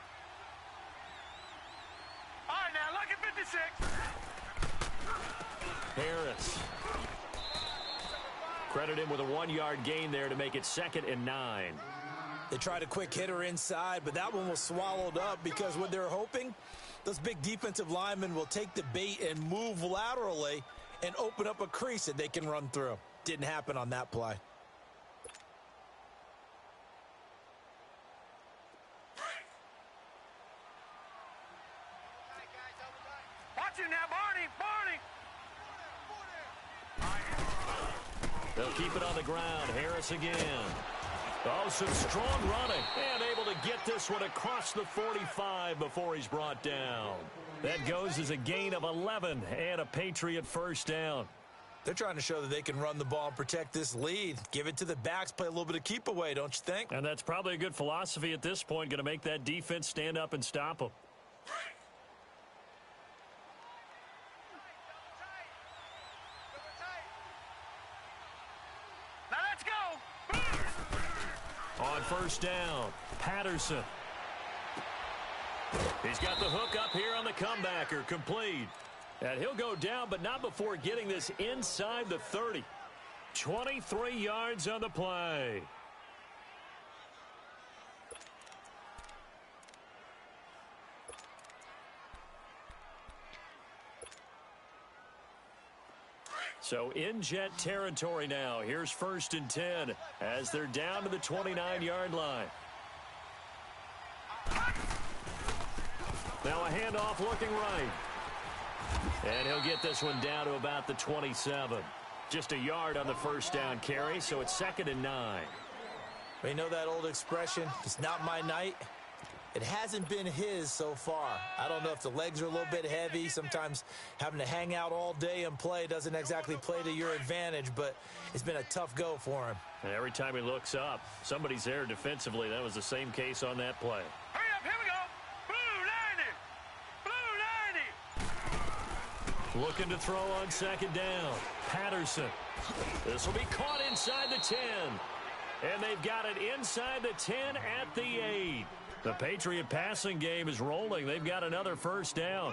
All right, now look at 56. Harris. Credit him with a 1-yard gain there to make it 2nd and 9. They tried a quick hitter inside, but that one was swallowed up because what they're hoping, those big defensive linemen will take the bait and move laterally and open up a crease that they can run through. Didn't happen on that play. Watch it now, Barney. Barney. They'll keep it on the ground. Harris again. Oh, some strong running. And able to get this one across the 45 before he's brought down. That goes as a gain of 11 and a Patriot 1st down. They're trying to show that they can run the ball and protect this lead. Give it to the backs, play a little bit of keep away, don't you think? And that's probably a good philosophy at this point. Going to make that defense stand up and stop them. On first down, Patterson. He's got the hook up here on the comebacker, complete. And he'll go down, but not before getting this inside the 30. 23 yards on the play. So in Jet territory now. Here's 1st and 10 as they're down to the 29-yard line. Now a handoff looking right. And he'll get this one down to about the 27. Just a yard on the first down carry, so it's 2nd and 9. We know that old expression, it's not my night. It hasn't been his so far. I don't know if the legs are a little bit heavy. Sometimes having to hang out all day and play doesn't exactly play to your advantage, but it's been a tough go for him. And every time he looks up, somebody's there defensively. That was the same case on that play. Hurry up, here we go. Blue 90. Blue 90. Looking to throw on 2nd down. Patterson. This will be caught inside the 10. And they've got it inside the 10 at the 8. The Patriot passing game is rolling. They've got another first down.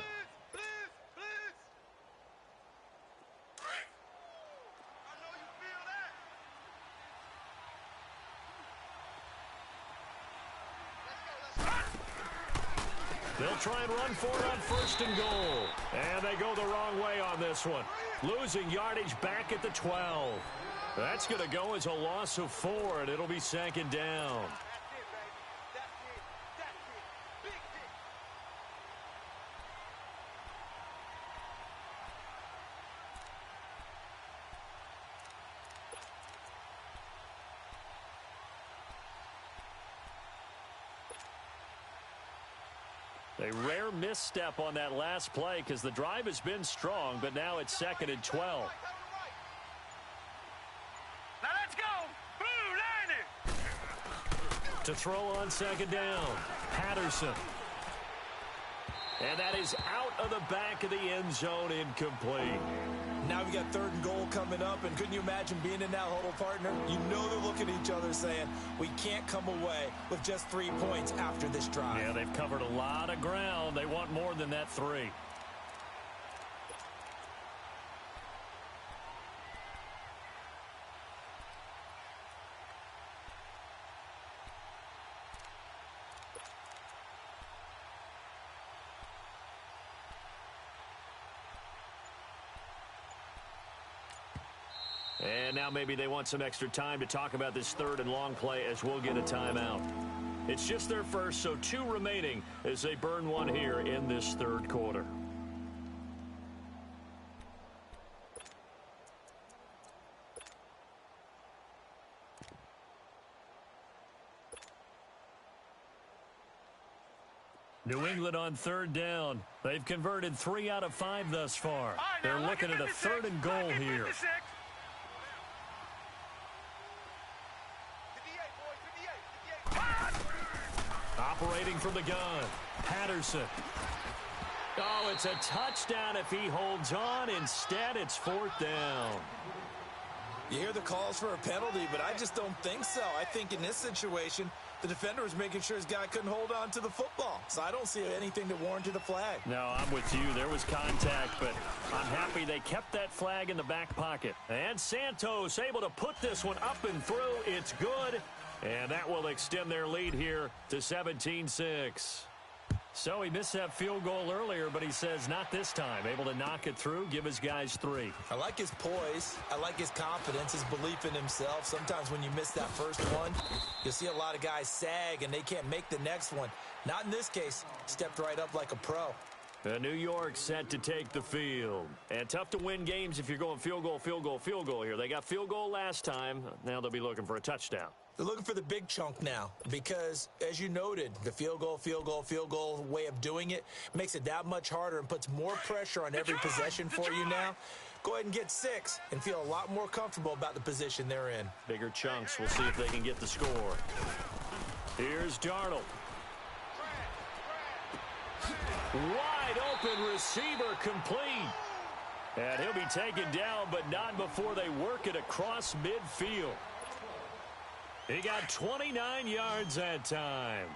They'll try and run for it on 1st and goal. And they go the wrong way on this one. Losing yardage back at the 12. That's going to go as a loss of 4, and it'll be 2nd down. A rare misstep on that last play because the drive has been strong, but now it's 2nd and 12. Now let's go. Blue 90. To throw on 2nd down, Patterson. And that is out of the back of the end zone, incomplete. Now we got 3rd and goal coming up, and couldn't you imagine being in that huddle, partner? You know they're looking at each other saying, we can't come away with just 3 points after this drive. Yeah, they've covered a lot of ground. They want more than that 3. And now maybe they want some extra time to talk about this 3rd and long play as we'll get a timeout. It's just their first, so 2 remaining as they burn one here in this 3rd quarter. New England on 3rd down. They've converted 3 out of 5 thus far. They're looking at a 3rd and goal here. Operating from the gun, Patterson. Oh, it's a touchdown if he holds on. Instead, it's 4th down. You hear the calls for a penalty, but I just don't think so. I think in this situation, the defender was making sure his guy couldn't hold on to the football. So I don't see anything that warranted a flag. No, I'm with you. There was contact, but I'm happy they kept that flag in the back pocket. And Santos able to put this one up and through. It's good. And that will extend their lead here to 17-6. So he missed that field goal earlier, but he says not this time. Able to knock it through, give his guys 3. I like his poise. I like his confidence, his belief in himself. Sometimes when you miss that first one, you'll see a lot of guys sag and they can't make the next one. Not in this case. Stepped right up like a pro. New York set to take the field. And tough to win games if you're going field goal, field goal, field goal here. They got field goal last time. Now they'll be looking for a touchdown. They're looking for the big chunk now because, as you noted, the field goal way of doing it makes it that much harder and puts more pressure on every possession for you now. Go ahead and get 6 and feel a lot more comfortable about the position they're in. Bigger chunks. We'll see if they can get the score. Here's Darnold. Wide open receiver complete. And he'll be taken down, but not before they work it across midfield. He got 29 yards that time.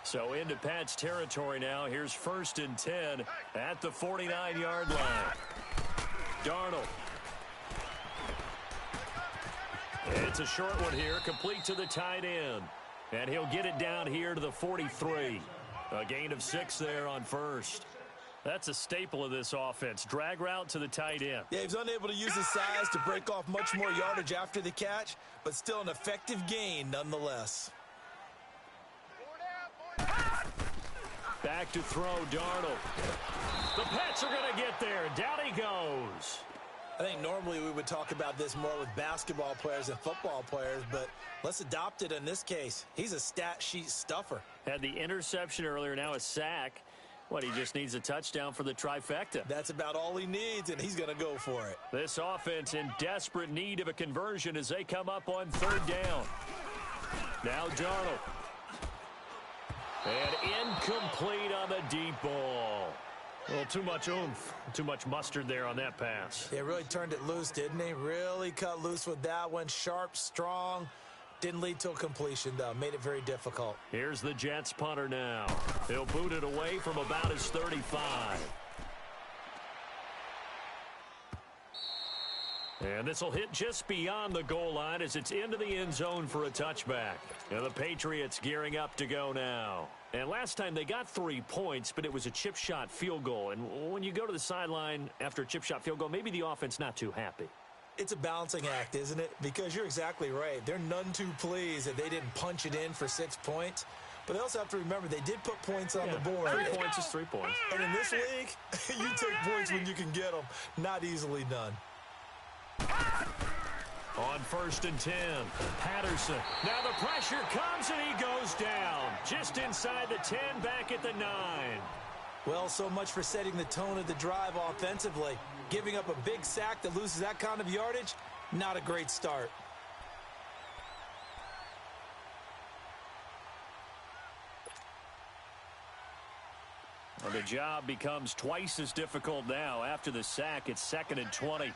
So into Pat's territory now. Here's 1st and 10 at the 49-yard line. Darnold. It's a short one here, complete to the tight end. And he'll get it down here to the 43. A gain of 6 there on first. That's a staple of this offense. Drag route to the tight end. Yeah, he's unable to use his size to break off much more yardage after the catch, but still an effective gain nonetheless. Back to throw, Darnold. The Pats are going to get there. Down he goes. I think normally we would talk about this more with basketball players and football players, but let's adopt it in this case. He's a stat sheet stuffer. Had the interception earlier, now a sack. What, he just needs a touchdown for the trifecta. That's about all he needs, and he's going to go for it. This offense in desperate need of a conversion as they come up on 3rd down. Now Darnold. And incomplete on the deep ball. A little too much oomph, too much mustard there on that pass. He really turned it loose, didn't he? Really cut loose with that one. Sharp, strong. Didn't lead to a completion, though. Made it very difficult. Here's the Jets punter now. He'll boot it away from about his 35. And this will hit just beyond the goal line as it's into the end zone for a touchback. And the Patriots gearing up to go now. And last time they got 3 points, but it was a chip shot field goal. And when you go to the sideline after a chip shot field goal, maybe the offense not too happy. It's a balancing act, isn't it? Because you're exactly right. They're none too pleased that they didn't punch it in for 6 points. But they also have to remember they did put points on the board. 3 points is 3 points. And in this league, you take points when you can get them. Not easily done. On 1st and 10, Patterson. Now the pressure comes and he goes down. Just inside the 10, back at the 9. Well, so much for setting the tone of the drive offensively. Giving up a big sack that loses that kind of yardage, not a great start. Well, the job becomes twice as difficult now. After the sack, it's 2nd and 20.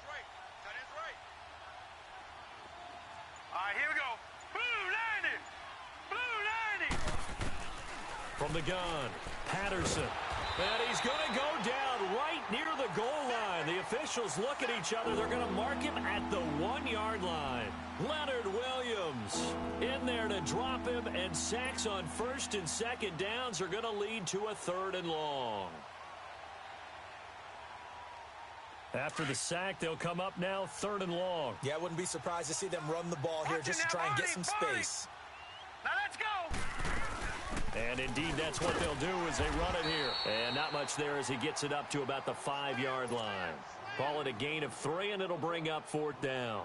Here we go. Blue 90. Blue 90. From the gun, Patterson. And he's going to go down right near the goal line. The officials look at each other. They're going to mark him at the 1-yard line. Leonard Williams in there to drop him, and sacks on 1st and 2nd downs are going to lead to a 3rd and long. After the sack, they'll come up now 3rd and long. Yeah, I wouldn't be surprised to see them run the ball here just to try and get some space. Now let's go. And indeed, that's what they'll do as they run it here. And not much there as he gets it up to about the 5-yard line. Call it a gain of 3, and it'll bring up 4th down.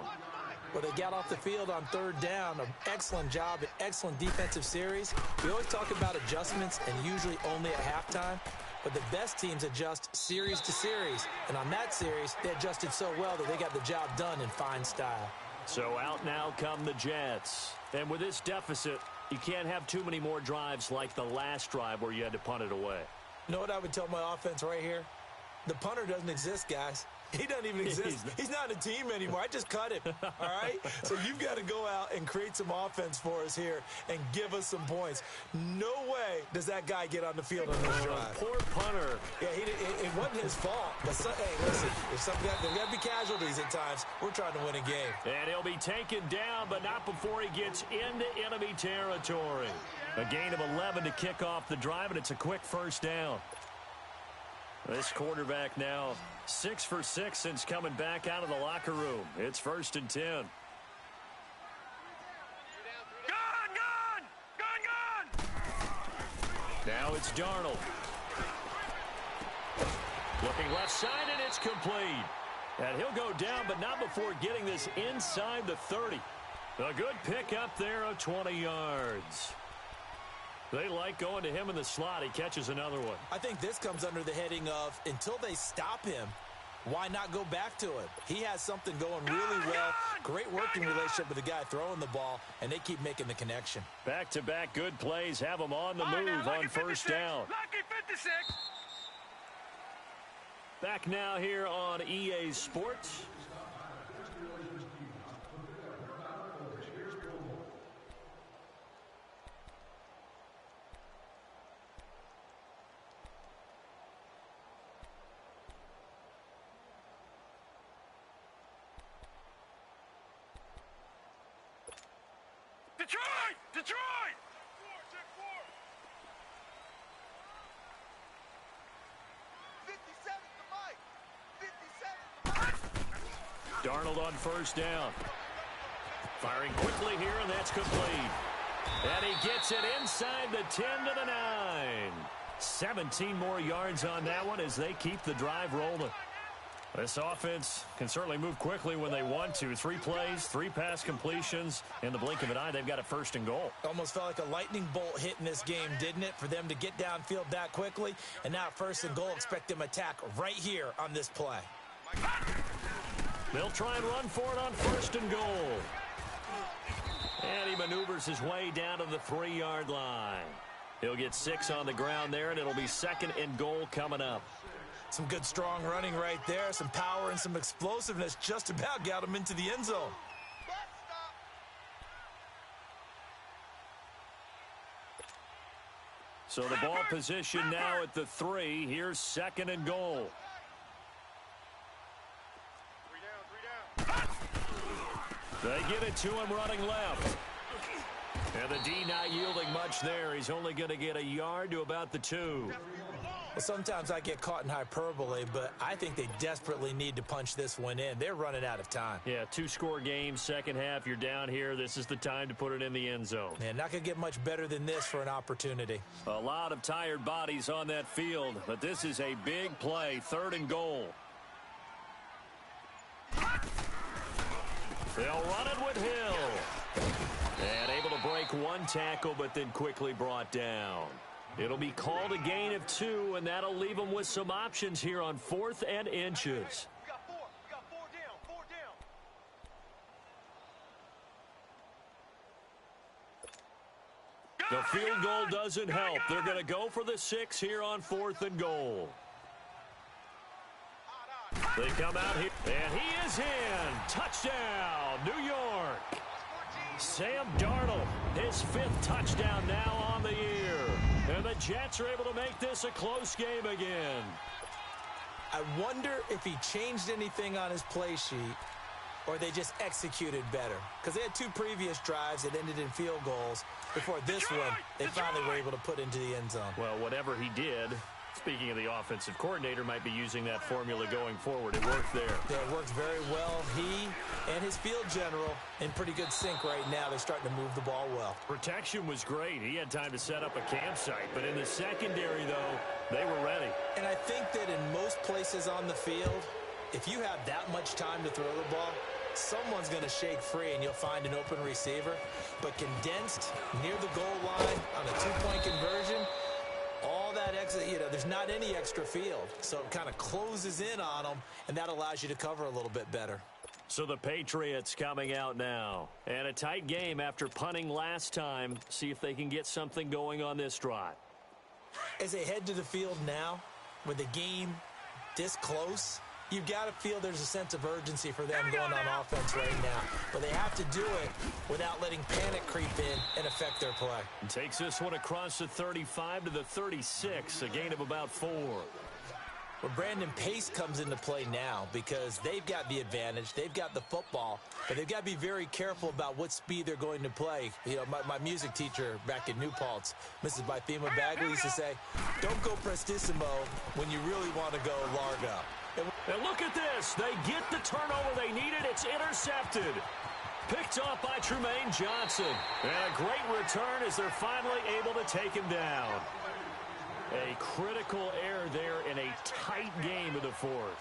Well, they got off the field on 3rd down. An excellent job, an excellent defensive series. We always talk about adjustments, and usually only at halftime. But the best teams adjust series to series. And on that series, they adjusted so well that they got the job done in fine style. So out now come the Jets. And with this deficit, you can't have too many more drives like the last drive where you had to punt it away. You know what I would tell my offense right here? The punter doesn't exist, guys. He doesn't even exist. He's not in a team anymore. I just cut him, all right? So you've got to go out and create some offense for us here and give us some points. No way does that guy get on the field on this drive. Poor punter. Yeah, it wasn't his fault. But hey, listen, there's got to be casualties at times. We're trying to win a game. And he'll be taken down, but not before he gets into enemy territory. A gain of 11 to kick off the drive, and it's a quick 1st down. This quarterback now 6 for 6 since coming back out of the locker room. It's 1st and 10. Gun! Now it's Darnold. Looking left side, and it's complete. And he'll go down, but not before getting this inside the 30. A good pick up there of 20 yards. They like going to him in the slot. He catches another one. I think this comes under the heading of until they stop him, why not go back to him? He has something going really well. Great working relationship with the guy throwing the ball, and they keep making the connection. Back-to-back good plays have him on the move on 1st down. Lucky 56. Back now here on EA Sports. Detroit! Darnold on first down. Firing quickly here, and that's complete. And he gets it inside the 10 to the 9. 17 more yards on that one as they keep the drive rolling. This offense can certainly move quickly when they want to. 3 plays, 3 pass completions. In the blink of an eye, they've got a first and goal. Almost felt like a lightning bolt hit in this game, didn't it? For them to get downfield that quickly. And now first and goal, expect them to attack right here on this play. They'll try and run for it on first and goal. And he maneuvers his way down to the 3-yard line. He'll get 6 on the ground there, and it'll be second and goal coming up. Some good strong running right there. Some power and some explosiveness just about got him into the end zone. So the ball position now at the 3. Here's second and goal. They get it to him running left. And the D not yielding much there. He's only going to get a yard to about the 2. Well, sometimes I get caught in hyperbole, but I think they desperately need to punch this one in. They're running out of time. Yeah, 2-score game, second half. You're down here. This is the time to put it in the end zone. Man, not going to get much better than this for an opportunity. A lot of tired bodies on that field, but this is a big play, third and goal. They'll run it with Hill. And able to break one tackle, but then quickly brought down. It'll be called a gain of 2, and that'll leave them with some options here on 4th and inches. We got 4 down, 4 down. The field goal doesn't help. They're going to go for the 6 here on 4th and goal. They come out here, and he is in. Touchdown, New York. Sam Darnold, his 5th touchdown now on the year. And the Jets are able to make this a close game again. I wonder if he changed anything on his play sheet or they just executed better. Because they had 2 previous drives that ended in field goals. Before this one, they finally were able to put into the end zone. Well, whatever he did, speaking of the offensive coordinator, might be using that formula going forward. It worked there. Yeah, it works very well. He and his field general in pretty good sync right now. They're starting to move the ball well. Protection was great. He had time to set up a campsite. But in the secondary, though, they were ready. And I think that in most places on the field, if you have that much time to throw the ball, someone's going to shake free and you'll find an open receiver. But condensed near the goal line on a 2-point conversion, all that exit, there's not any extra field. So it kind of closes in on them, and that allows you to cover a little bit better. So the Patriots coming out now. And a tight game after punting last time. See if they can get something going on this drive. As they head to the field now, with the game this close, you've got to feel there's a sense of urgency for them going on offense right now. But they have to do it without letting panic creep in and affect their play. And takes this one across the 35 to the 36, a gain of about 4. Well, Brandon, pace comes into play now because they've got the advantage. They've got the football, but they've got to be very careful about what speed they're going to play. My music teacher back in New Paltz, Mrs. Bythema Bagley, used to say, don't go prestissimo when you really want to go largo. And look at this. They get the turnover they needed. It's intercepted. Picked off by Trumaine Johnson. And a great return as they're finally able to take him down. A critical error there in a tight game of the 4th.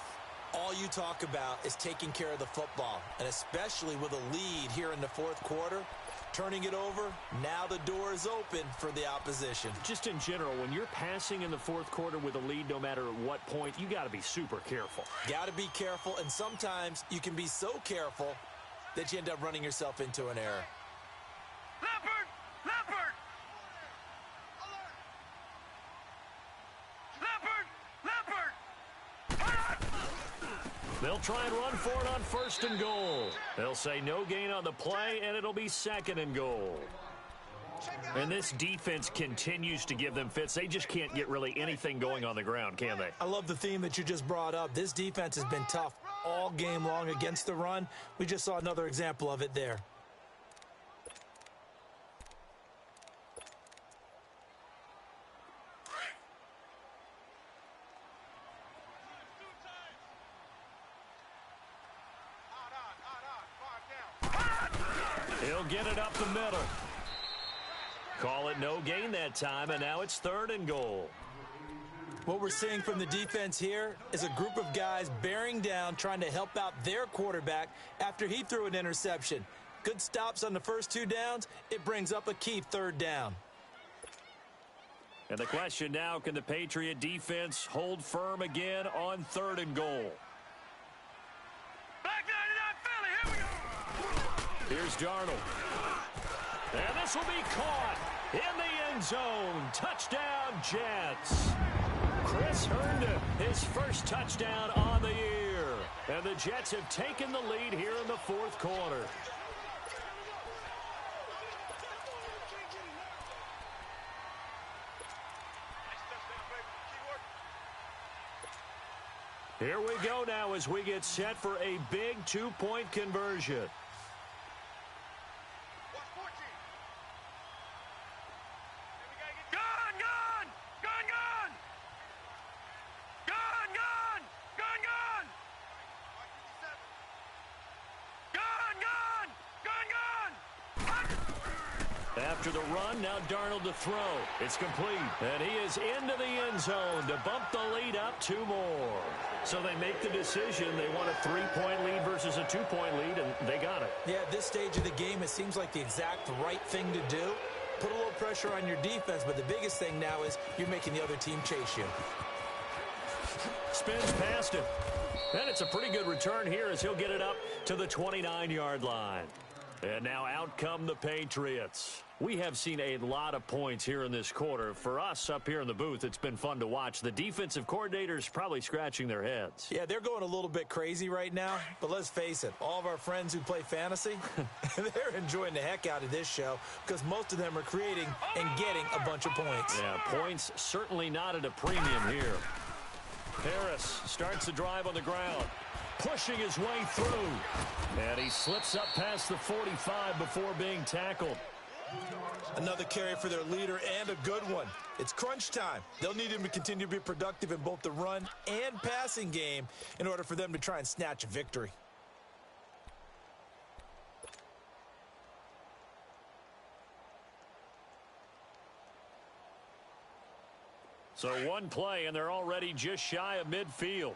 All you talk about is taking care of the football, and especially with a lead here in the 4th quarter, turning it over, now the door is open for the opposition. Just in general, when you're passing in the 4th quarter with a lead, no matter at what point, you got to be super careful. Got to be careful, and sometimes you can be so careful that you end up running yourself into an error. Leopard! Leopard! Leopard! Leopard! They'll try and run for it on first and goal. They'll say no gain on the play, and it'll be second and goal. And this defense continues to give them fits. They just can't get really anything going on the ground, can they? I love the theme that you just brought up. This defense has been tough all game long against the run. We just saw another example of it there. He'll get it up the middle. Call it no gain that time, and now it's 3rd and goal. What we're seeing from the defense here is a group of guys bearing down, trying to help out their quarterback after he threw an interception. Good stops on the first 2 downs. It brings up a key 3rd down. And the question now, can the Patriot defense hold firm again on 3rd and goal? Back 99 Philly, here we go. Here's Darnold. And this will be caught in the end zone. Touchdown, Jets. Chris Herndon, his first touchdown on the year. And the Jets have taken the lead here in the 4th quarter. Here we go now as we get set for a big 2-point conversion. After the run, now Darnold to throw. It's complete. And he is into the end zone to bump the lead up 2 more. So they make the decision. They want a 3-point lead versus a 2-point lead, and they got it. Yeah, at this stage of the game, it seems like the exact right thing to do. Put a little pressure on your defense, but the biggest thing now is you're making the other team chase you. Spins past him. And it's a pretty good return here as he'll get it up to the 29-yard line. And now out come the Patriots. We have seen a lot of points here in this quarter. For us up here in the booth, it's been fun to watch. The defensive coordinators probably scratching their heads. Yeah, they're going a little bit crazy right now. But let's face it, all of our friends who play fantasy, they're enjoying the heck out of this show because most of them are creating and getting a bunch of points. Yeah, points certainly not at a premium here. Harris starts the drive on the ground, pushing his way through. And he slips up past the 45 before being tackled. Another carry for their leader and a good one. It's crunch time. They'll need him to continue to be productive in both the run and passing game in order for them to try and snatch a victory. So 1 play, and they're already just shy of midfield.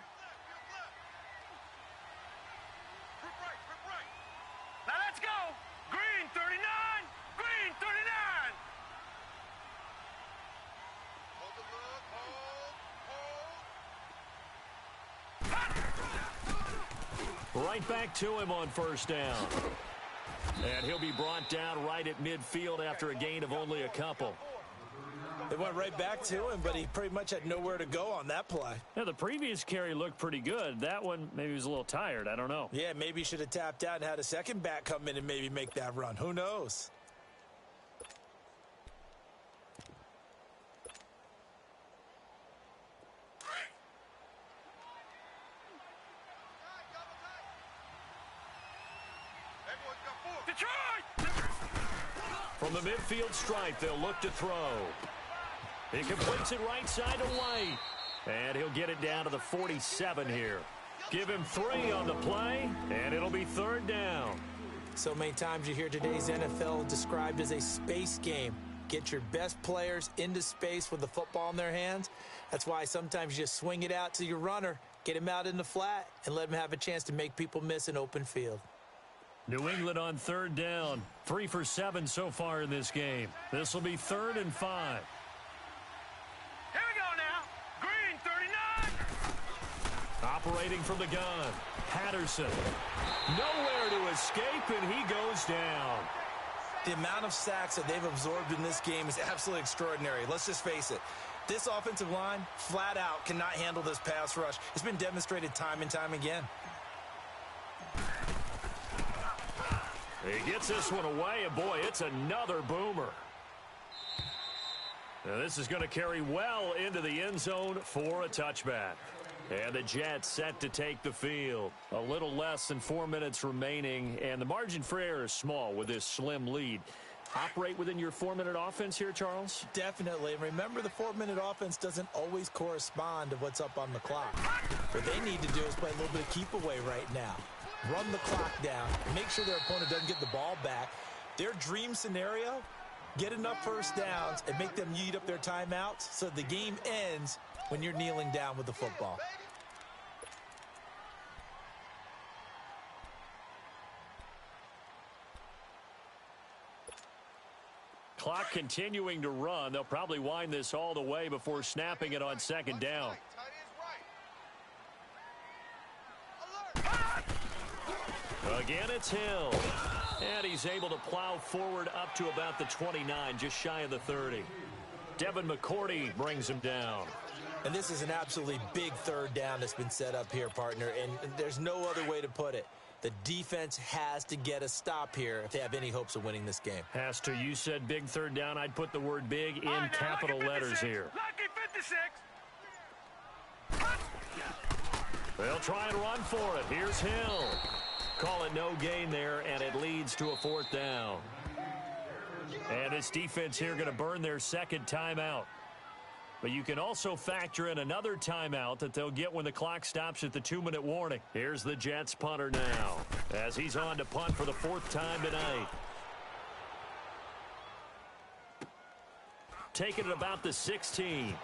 Now let's go. Green 39. Green 39. Right back to him on 1st down. And he'll be brought down right at midfield after a gain of only a couple. They went right back to him, but he pretty much had nowhere to go on that play. Yeah, the previous carry looked pretty good. That one, maybe he was a little tired. I don't know. Yeah, maybe he should have tapped out and had a second back come in and maybe make that run. Who knows? Detroit! From the midfield stripe, they'll look to throw. He completes it right side to White. And he'll get it down to the 47 here. Give him 3 on the play, and it'll be 3rd down. So many times you hear today's NFL described as a space game. Get your best players into space with the football in their hands. That's why sometimes you just swing it out to your runner, get him out in the flat, and let him have a chance to make people miss an open field. New England on 3rd down. 3 for 7 so far in this game. This will be 3rd and 5. Here we go now. Green 39. Operating from the gun. Patterson. Nowhere to escape, and he goes down. The amount of sacks that they've absorbed in this game is absolutely extraordinary. Let's just face it. This offensive line, flat out, cannot handle this pass rush. It's been demonstrated time and time again. He gets this one away, and boy, it's another boomer. Now this is going to carry well into the end zone for a touchback. And the Jets set to take the field. A little less than 4 minutes remaining, and the margin for error is small with this slim lead. Operate within your 4-minute offense here, Charles? Definitely. And remember, the 4-minute offense doesn't always correspond to what's up on the clock. What they need to do is play a little bit of keep away right now. Run the clock down, make sure their opponent doesn't get the ball back, Their dream scenario, get enough first downs and make them eat up their timeouts so the game ends when you're kneeling down with the football. Clock continuing to run. They'll probably wind this all the way before snapping it on second down. Again, it's Hill. And he's able to plow forward up to about the 29, just shy of the 30. Devin McCourty brings him down. And this is an absolutely big third down that's been set up here, partner, and there's no other way to put it. The defense has to get a stop here if they have any hopes of winning this game. Has to. You said big third down. I'd put the word big in capital letters here. Lucky 56. They'll try and run for it. Here's Hill. Call it no gain there, and it leads to a fourth down. And this defense here going to burn their second timeout. But you can also factor in another timeout that they'll get when the clock stops at the 2-minute warning. Here's the Jets punter now as he's on to punt for the fourth time tonight. Taking it about the 16.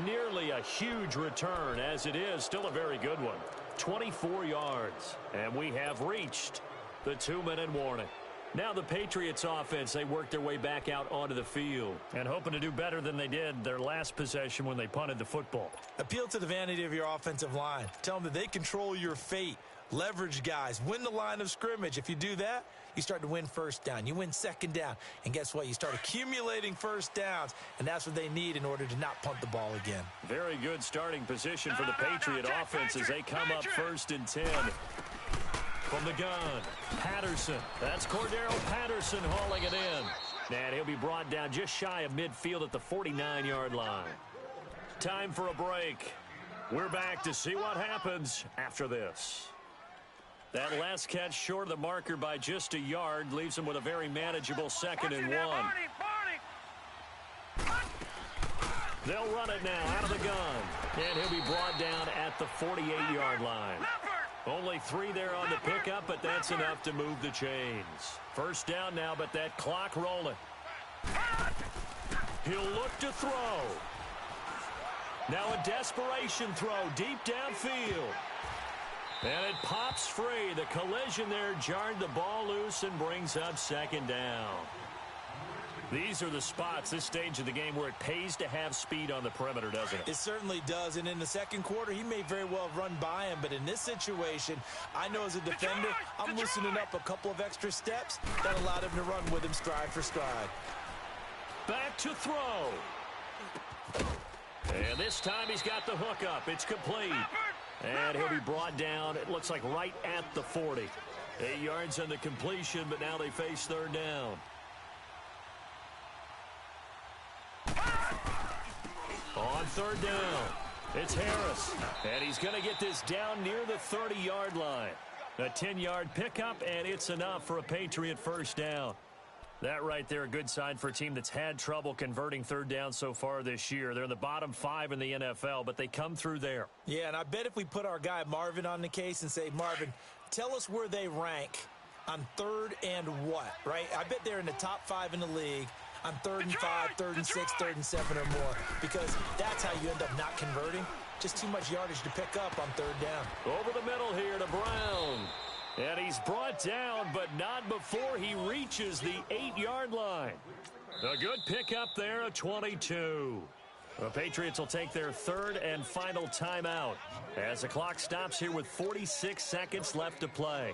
Nearly a huge return, as it is still a very good one. 24 yards, and we have reached the 2-minute warning. Now the Patriots offense, they work their way back out onto the field and hoping to do better than they did their last possession when they punted the football. Appeal to the vanity of your offensive line. Tell them that they control your fate. Leverage guys. Win the line of scrimmage. If you do that, you start to win first down. You win second down. And guess what? You start accumulating first downs, and that's what they need in order to not punt the ball again. Very good starting position for the Patriot offense as they come up 1st and 10. From the gun, Patterson. That's Cordero Patterson hauling it in. And he'll be brought down just shy of midfield at the 49-yard line. Time for a break. We're back to see what happens after this. That last catch short of the marker by just a yard leaves him with a very manageable 2nd and 1. They'll run it now out of the gun. And he'll be brought down at the 48-yard line. Only 3 there on the pickup, but that's enough to move the chains. First down now, but that clock rolling. He'll look to throw. Now a desperation throw deep downfield. And it pops free. The collision there jarred the ball loose and brings up 2nd down. These are the spots, this stage of the game, where it pays to have speed on the perimeter, doesn't it? It certainly does, and in the second quarter, he may very well have run by him, but in this situation, I know as a defender, I'm loosening up a couple of extra steps that allowed him to run with him stride for stride. Back to throw. And this time he's got the hook up. It's complete. And he'll be brought down, it looks like right at the 40. 8 yards on the completion, but now they face 3rd down. On 3rd down, it's Harris. And he's going to get this down near the 30-yard line. A 10-yard pickup, and it's enough for a Patriot first down. That right there, a good sign for a team that's had trouble converting 3rd down so far this year. They're in the bottom 5 in the NFL, but they come through there. Yeah, and I bet if we put our guy Marvin on the case and say, Marvin, tell us where they rank on 3rd and what, right? I bet they're in the top 5 in the league on 3rd and 5, 3rd and 6, 3rd and 7 or more, because that's how you end up not converting. Just too much yardage to pick up on 3rd down. Over the middle here to Brown. And he's brought down, but not before he reaches the 8-yard line. A good pickup there, a 22. The Patriots will take their 3rd and final timeout as the clock stops here with 46 seconds left to play.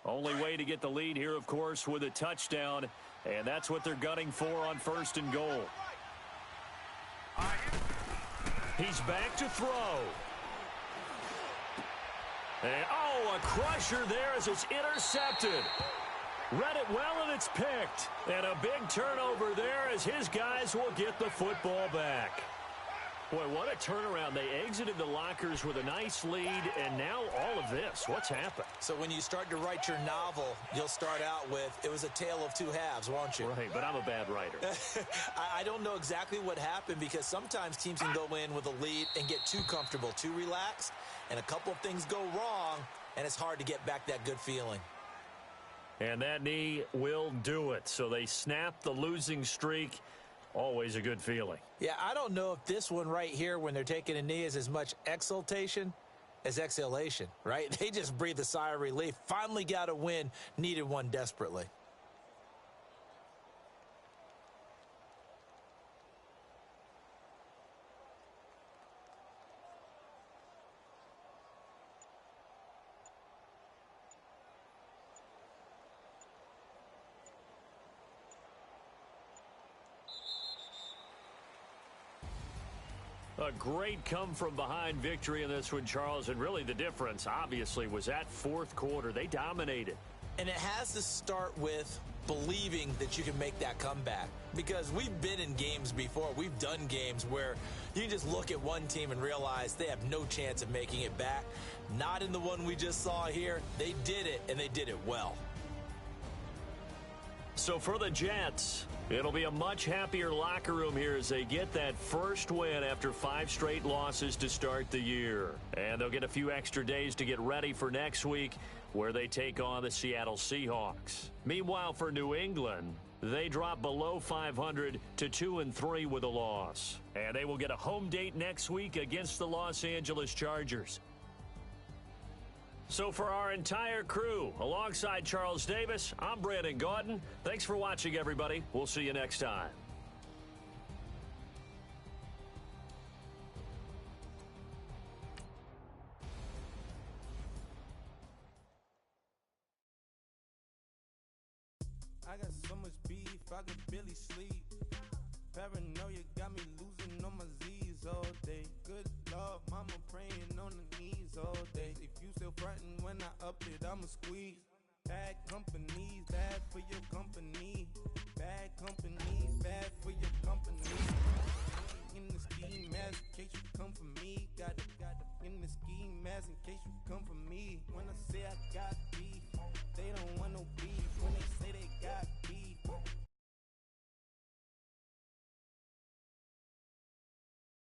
Only way to get the lead here, of course, with a touchdown, and that's what they're gunning for on 1st and goal. He's back to throw. And, oh, a crusher there as it's intercepted. Read it well, and it's picked. And a big turnover there as his guys will get the football back. Boy, what a turnaround. They exited the lockers with a nice lead, and now all of this. What's happened? So when you start to write your novel, you'll start out with, it was a tale of two halves, won't you? Right, but I'm a bad writer. I don't know exactly what happened because sometimes teams can go in with a lead and get too comfortable, too relaxed, and a couple of things go wrong, and it's hard to get back that good feeling. And that knee will do it. So they snap the losing streak. Always a good feeling. Yeah, I don't know if this one right here when they're taking a knee is as much exultation as exhalation, right? They just breathe a sigh of relief. Finally got a win, needed one desperately. A great come-from-behind victory in this one, Charles, and really the difference, obviously, was that fourth quarter. They dominated. And it has to start with believing that you can make that comeback. Because we've been in games before. We've done games where you can just look at one team and realize they have no chance of making it back. Not in the one we just saw here. They did it, and they did it well. So for the Jets, it'll be a much happier locker room here as they get that first win after 5 straight losses to start the year. And they'll get a few extra days to get ready for next week where they take on the Seattle Seahawks. Meanwhile, for New England, they drop below 500 to 2-3 with a loss. And they will get a home date next week against the Los Angeles Chargers. So for our entire crew, alongside Charles Davis, I'm Brandon Gaudin. Thanks for watching, everybody. We'll see you next time. I got so much beef, I could barely sleep. Paranoia got me losing on my Z's all day. Good Lord, mama praying on the knees all day. If you still frontin' when I up it, I'ma squeeze. Bad companies, bad for your company. Bad companies, bad for your company. In the ski mask, in case you come for me. Got it in the ski mask, in case you come for me. When I say I got